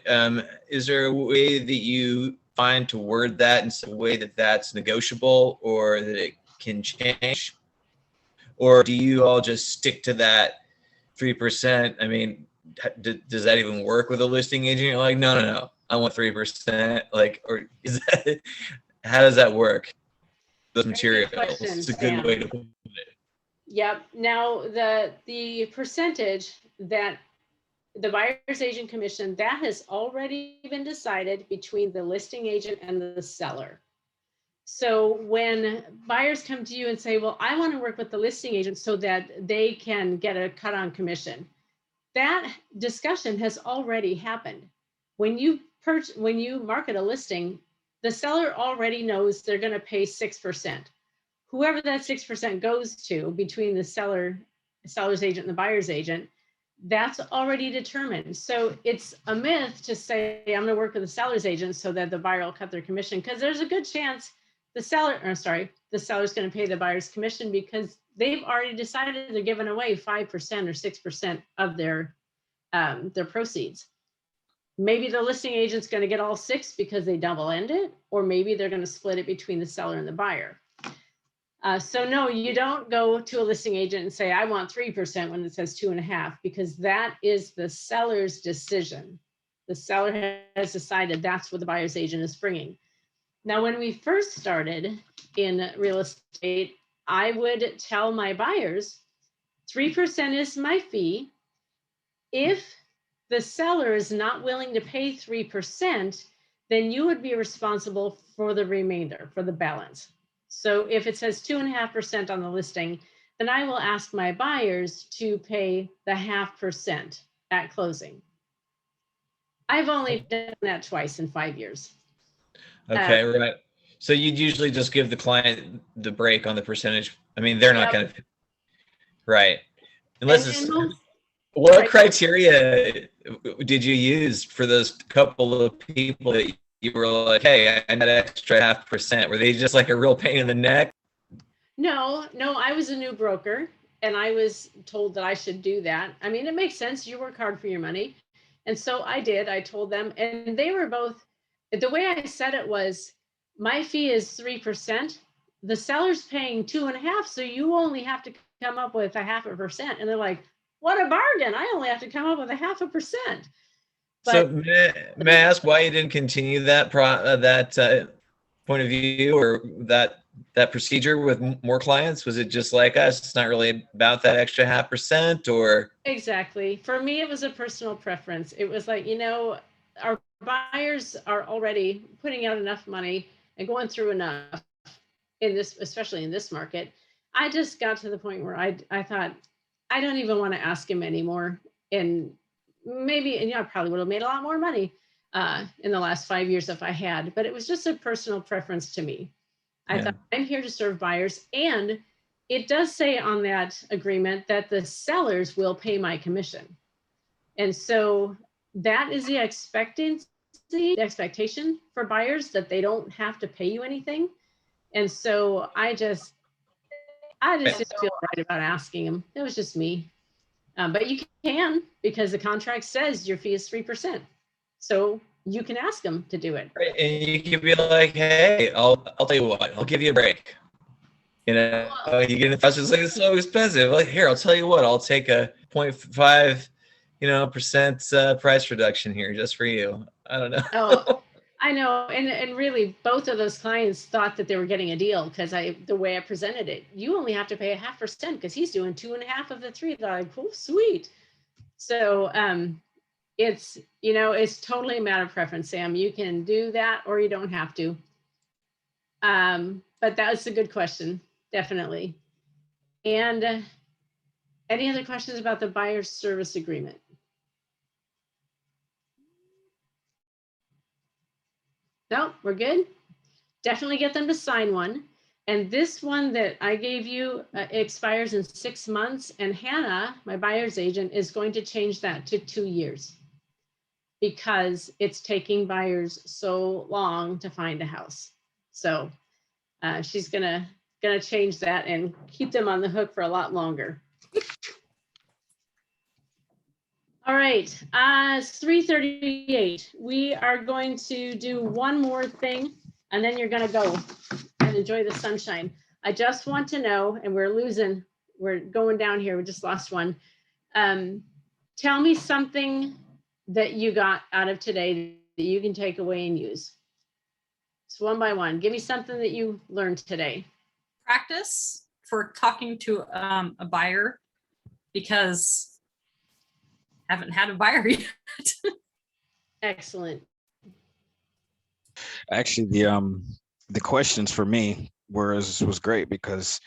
is there a way that you find to word that in such a way that that's negotiable or that it can change? Or do you all just stick to that 3%? I mean, does that even work with a listing agent? You're like, no, I want 3%. Like, or is that, how does that work? Those materials. It's a good way to put it. Yep. Now the percentage that the buyer's agent commission, that has already been decided between the listing agent and the seller. So when buyers come to you and say, well, I want to work with the listing agent so that they can get a cut on commission, that discussion has already happened. When you market a listing, the seller already knows they're going to pay 6%. Whoever that 6% goes to between the seller's agent and the buyer's agent, that's already determined. So it's a myth to say, I'm going to work with the seller's agent so that the buyer will cut their commission, because there's a good chance the seller's going to pay the buyer's commission because they've already decided they're giving away 5% or 6% of their proceeds. Maybe the listing agent's going to get all 6 because they double end it, or maybe they're going to split it between the seller and the buyer. So no, you don't go to a listing agent and say, I want 3% when it says 2.5, because that is the seller's decision. The seller has decided that's what the buyer's agent is bringing. Now, when we first started in real estate, I would tell my buyers, 3% is my fee. If the seller is not willing to pay 3%, then you would be responsible for the remainder, for the balance. So if it says 2.5% on the listing, then I will ask my buyers to pay the 0.5% at closing. I've only done that twice in 5 years. Okay, right. So you'd usually just give the client the break on the percentage. I mean, they're not going to, right? Unless it's, what criteria did you use for those couple of people that you were like, hey, I need that extra 0.5%? Were they just like a real pain in the neck? No, I was a new broker and I was told that I should do that. I mean, it makes sense. You work hard for your money. And so I did. I told them, and they were both, the way I said it was, my fee is 3%. The seller's paying 2.5%. So you only have to come up with 0.5%. And they're like, what a bargain. I only have to come up with 0.5%. But, so may I ask why you didn't continue that point of view or that procedure with more clients? Was it just like us? It's not really about that extra 0.5%, or? Exactly. For me, it was a personal preference. It was like, our buyers are already putting out enough money and going through enough in this, especially in this market. I just got to the point where I thought, I don't even want to ask him anymore. And I probably would have made a lot more money in the last 5 years if I had, but it was just a personal preference to me. I thought, I'm here to serve buyers. And it does say on that agreement that the sellers will pay my commission. And so that is the expectation for buyers, that they don't have to pay you anything. And so I just didn't feel right about asking them. It was just me. But you can, because the contract says your fee is 3%. So you can ask them to do it. Right, and you can be like, hey, I'll tell you what, I'll give you a break. You know, you get in the process, like, it's so expensive. Like, here, I'll tell you what, I'll take a 0.5, percent price reduction here just for you. I don't know. Oh, I know. And really, both of those clients thought that they were getting a deal because the way I presented it, you only have to pay 0.5% because he's doing 2.5 of the 3. They're like, oh, sweet. So it's, it's totally a matter of preference, Sam. You can do that or you don't have to. But that's a good question, definitely. And any other questions about the buyer's service agreement? No, we're good. Definitely get them to sign one. And this one that I gave you expires in 6 months. And Hannah, my buyer's agent, is going to change that to 2 years because it's taking buyers so long to find a house. So she's gonna change that and keep them on the hook for a lot longer. All right, it's 3:38. We are going to do one more thing and then you're gonna go and enjoy the sunshine. I just want to know, and we're going down here, we just lost one. Tell me something that you got out of today that you can take away and use. So one by one, give me something that you learned today. Practice for talking to a buyer because I haven't had a buyer yet. Excellent. Actually, the questions for me was great because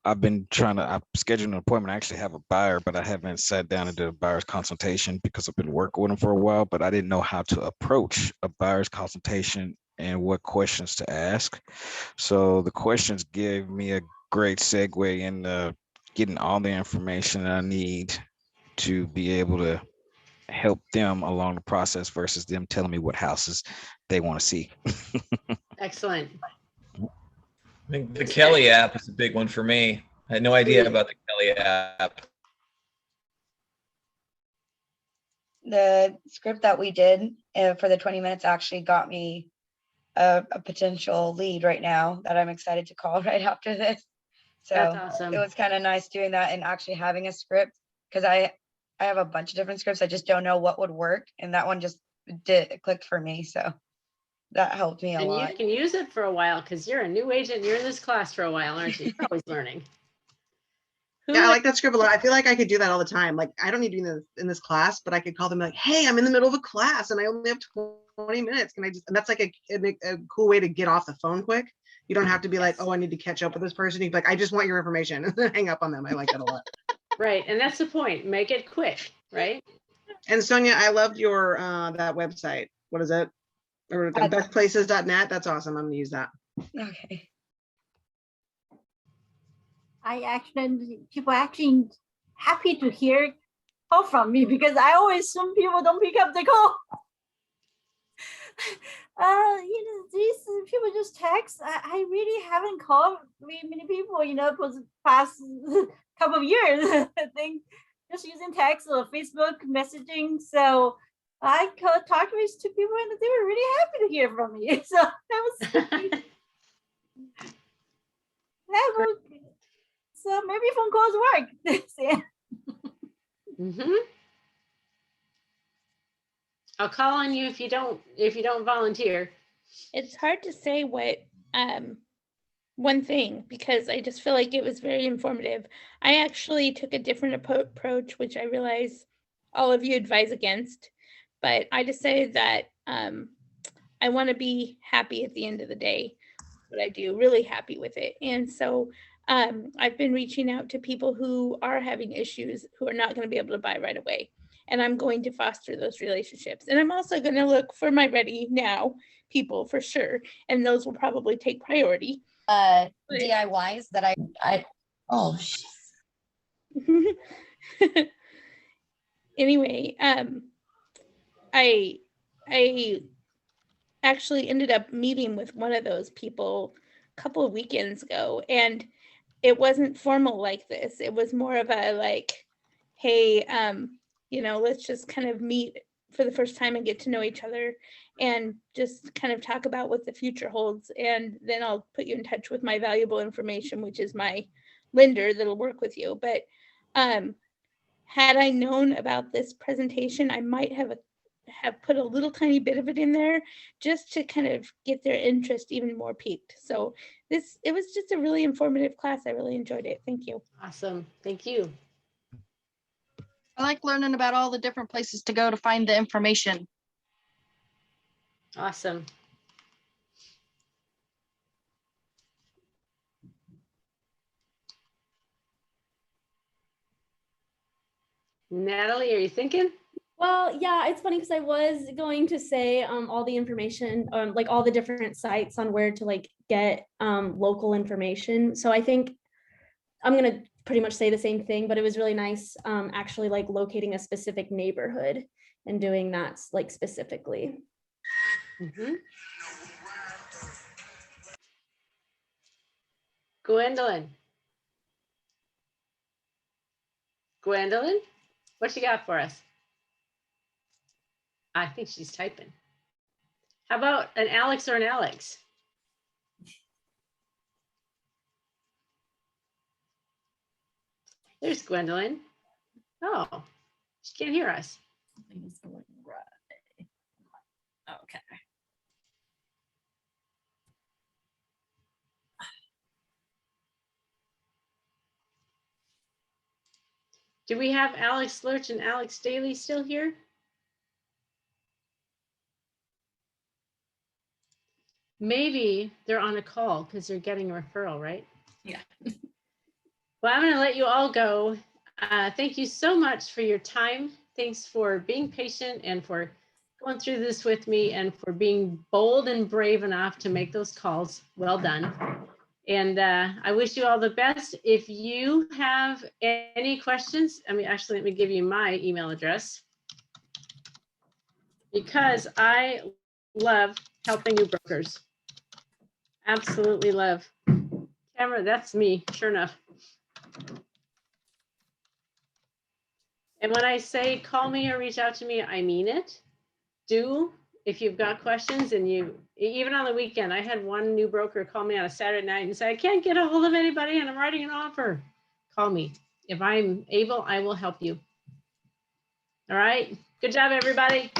I've been I've scheduled an appointment. I actually have a buyer, but I haven't sat down and did a buyer's consultation because I've been working with them for a while, but I didn't know how to approach a buyer's consultation and what questions to ask. So the questions gave me a great segue into getting all the information that I need to be able to help them along the process versus them telling me what houses they want to see. Excellent. I think the Kelly app is a big one for me. I had no idea about the Kelly app. The script that we did for the 20 minutes actually got me a potential lead right now that I'm excited to call right after this. So that's awesome. It was kind of nice doing that and actually having a script because I have a bunch of different scripts. I just don't know what would work. And that one just clicked for me. So that helped me a lot. And you can use it for a while because you're a new agent. You're in this class for a while, aren't you? You're always learning. Yeah, I like that script a lot. I feel like I could do that all the time. Like, I don't need to be in this class, but I could call them like, hey, I'm in the middle of a class and I only have 20 minutes. Can I just, and that's like a cool way to get off the phone quick. You don't have to be like, oh, I need to catch up with this person. You can be like, I just want your information and then hang up on them. I like that a lot. Right. And that's the point. Make it quick, right? And Sonia, I loved your, that website. What is it? Or bestplaces.net. That's awesome. I'm gonna use that. Okay. People actually happy to hear call from me because I always assume people don't pick up the call. These people just text. I really haven't called very many people, for the past couple of years. I think just using text or Facebook messaging. So I talked with 2 people and they were really happy to hear from me. So that was so maybe phone calls work. Mm-hmm. I'll call on you if you don't volunteer. It's hard to say what one thing because I just feel like it was very informative. I actually took a different approach, which I realize all of you advise against, but I decided that I want to be happy at the end of the day. What I do, really happy with it, and so I've been reaching out to people who are having issues, who are not going to be able to buy right away. And I'm going to foster those relationships. And I'm also going to look for my ready now people for sure. And those will probably take priority. DIYs that Anyway, I actually ended up meeting with one of those people a couple of weekends ago, and it wasn't formal like this. It was more of a like, hey, let's just kind of meet for the first time and get to know each other and just kind of talk about what the future holds. And then I'll put you in touch with my valuable information, which is my lender that'll work with you. But had I known about this presentation, I might have put a little tiny bit of it in there just to kind of get their interest even more piqued. So it was just a really informative class. I really enjoyed it. Thank you. Awesome. Thank you. I like learning about all the different places to go to find the information. Awesome. Natalie, are you thinking? Well, yeah, it's funny because I was going to say all the information, like all the different sites on where to like get local information. So I think I'm gonna pretty much say the same thing, but it was really nice actually like locating a specific neighborhood and doing that like specifically. Mm-hmm. Gwendolyn. Gwendolyn, what you got for us? I think she's typing. How about an Alex or an Alex? There's Gwendolyn. Oh, she can't hear us. Something is going right. Okay. Do we have Alex Lurch and Alex Daly still here? Maybe they're on a call because they're getting a referral, right? Yeah. Well, I'm going to let you all go. Thank you so much for your time. Thanks for being patient and for going through this with me and for being bold and brave enough to make those calls. Well done. And I wish you all the best. If you have any questions, actually, let me give you my email address because I love helping new brokers. Absolutely love. Tamara, that's me, sure enough. And when I say call me or reach out to me, I mean it. Do, if you've got questions and even on the weekend, I had one new broker call me on a Saturday night and say, I can't get a hold of anybody and I'm writing an offer. Call me. If I'm able, I will help you. All right. Good job, everybody.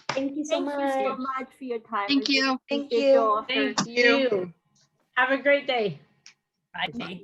Thank you so much. Thank you so much for your time. Thank you. Thank you. Thank you. Have a great day. Bye.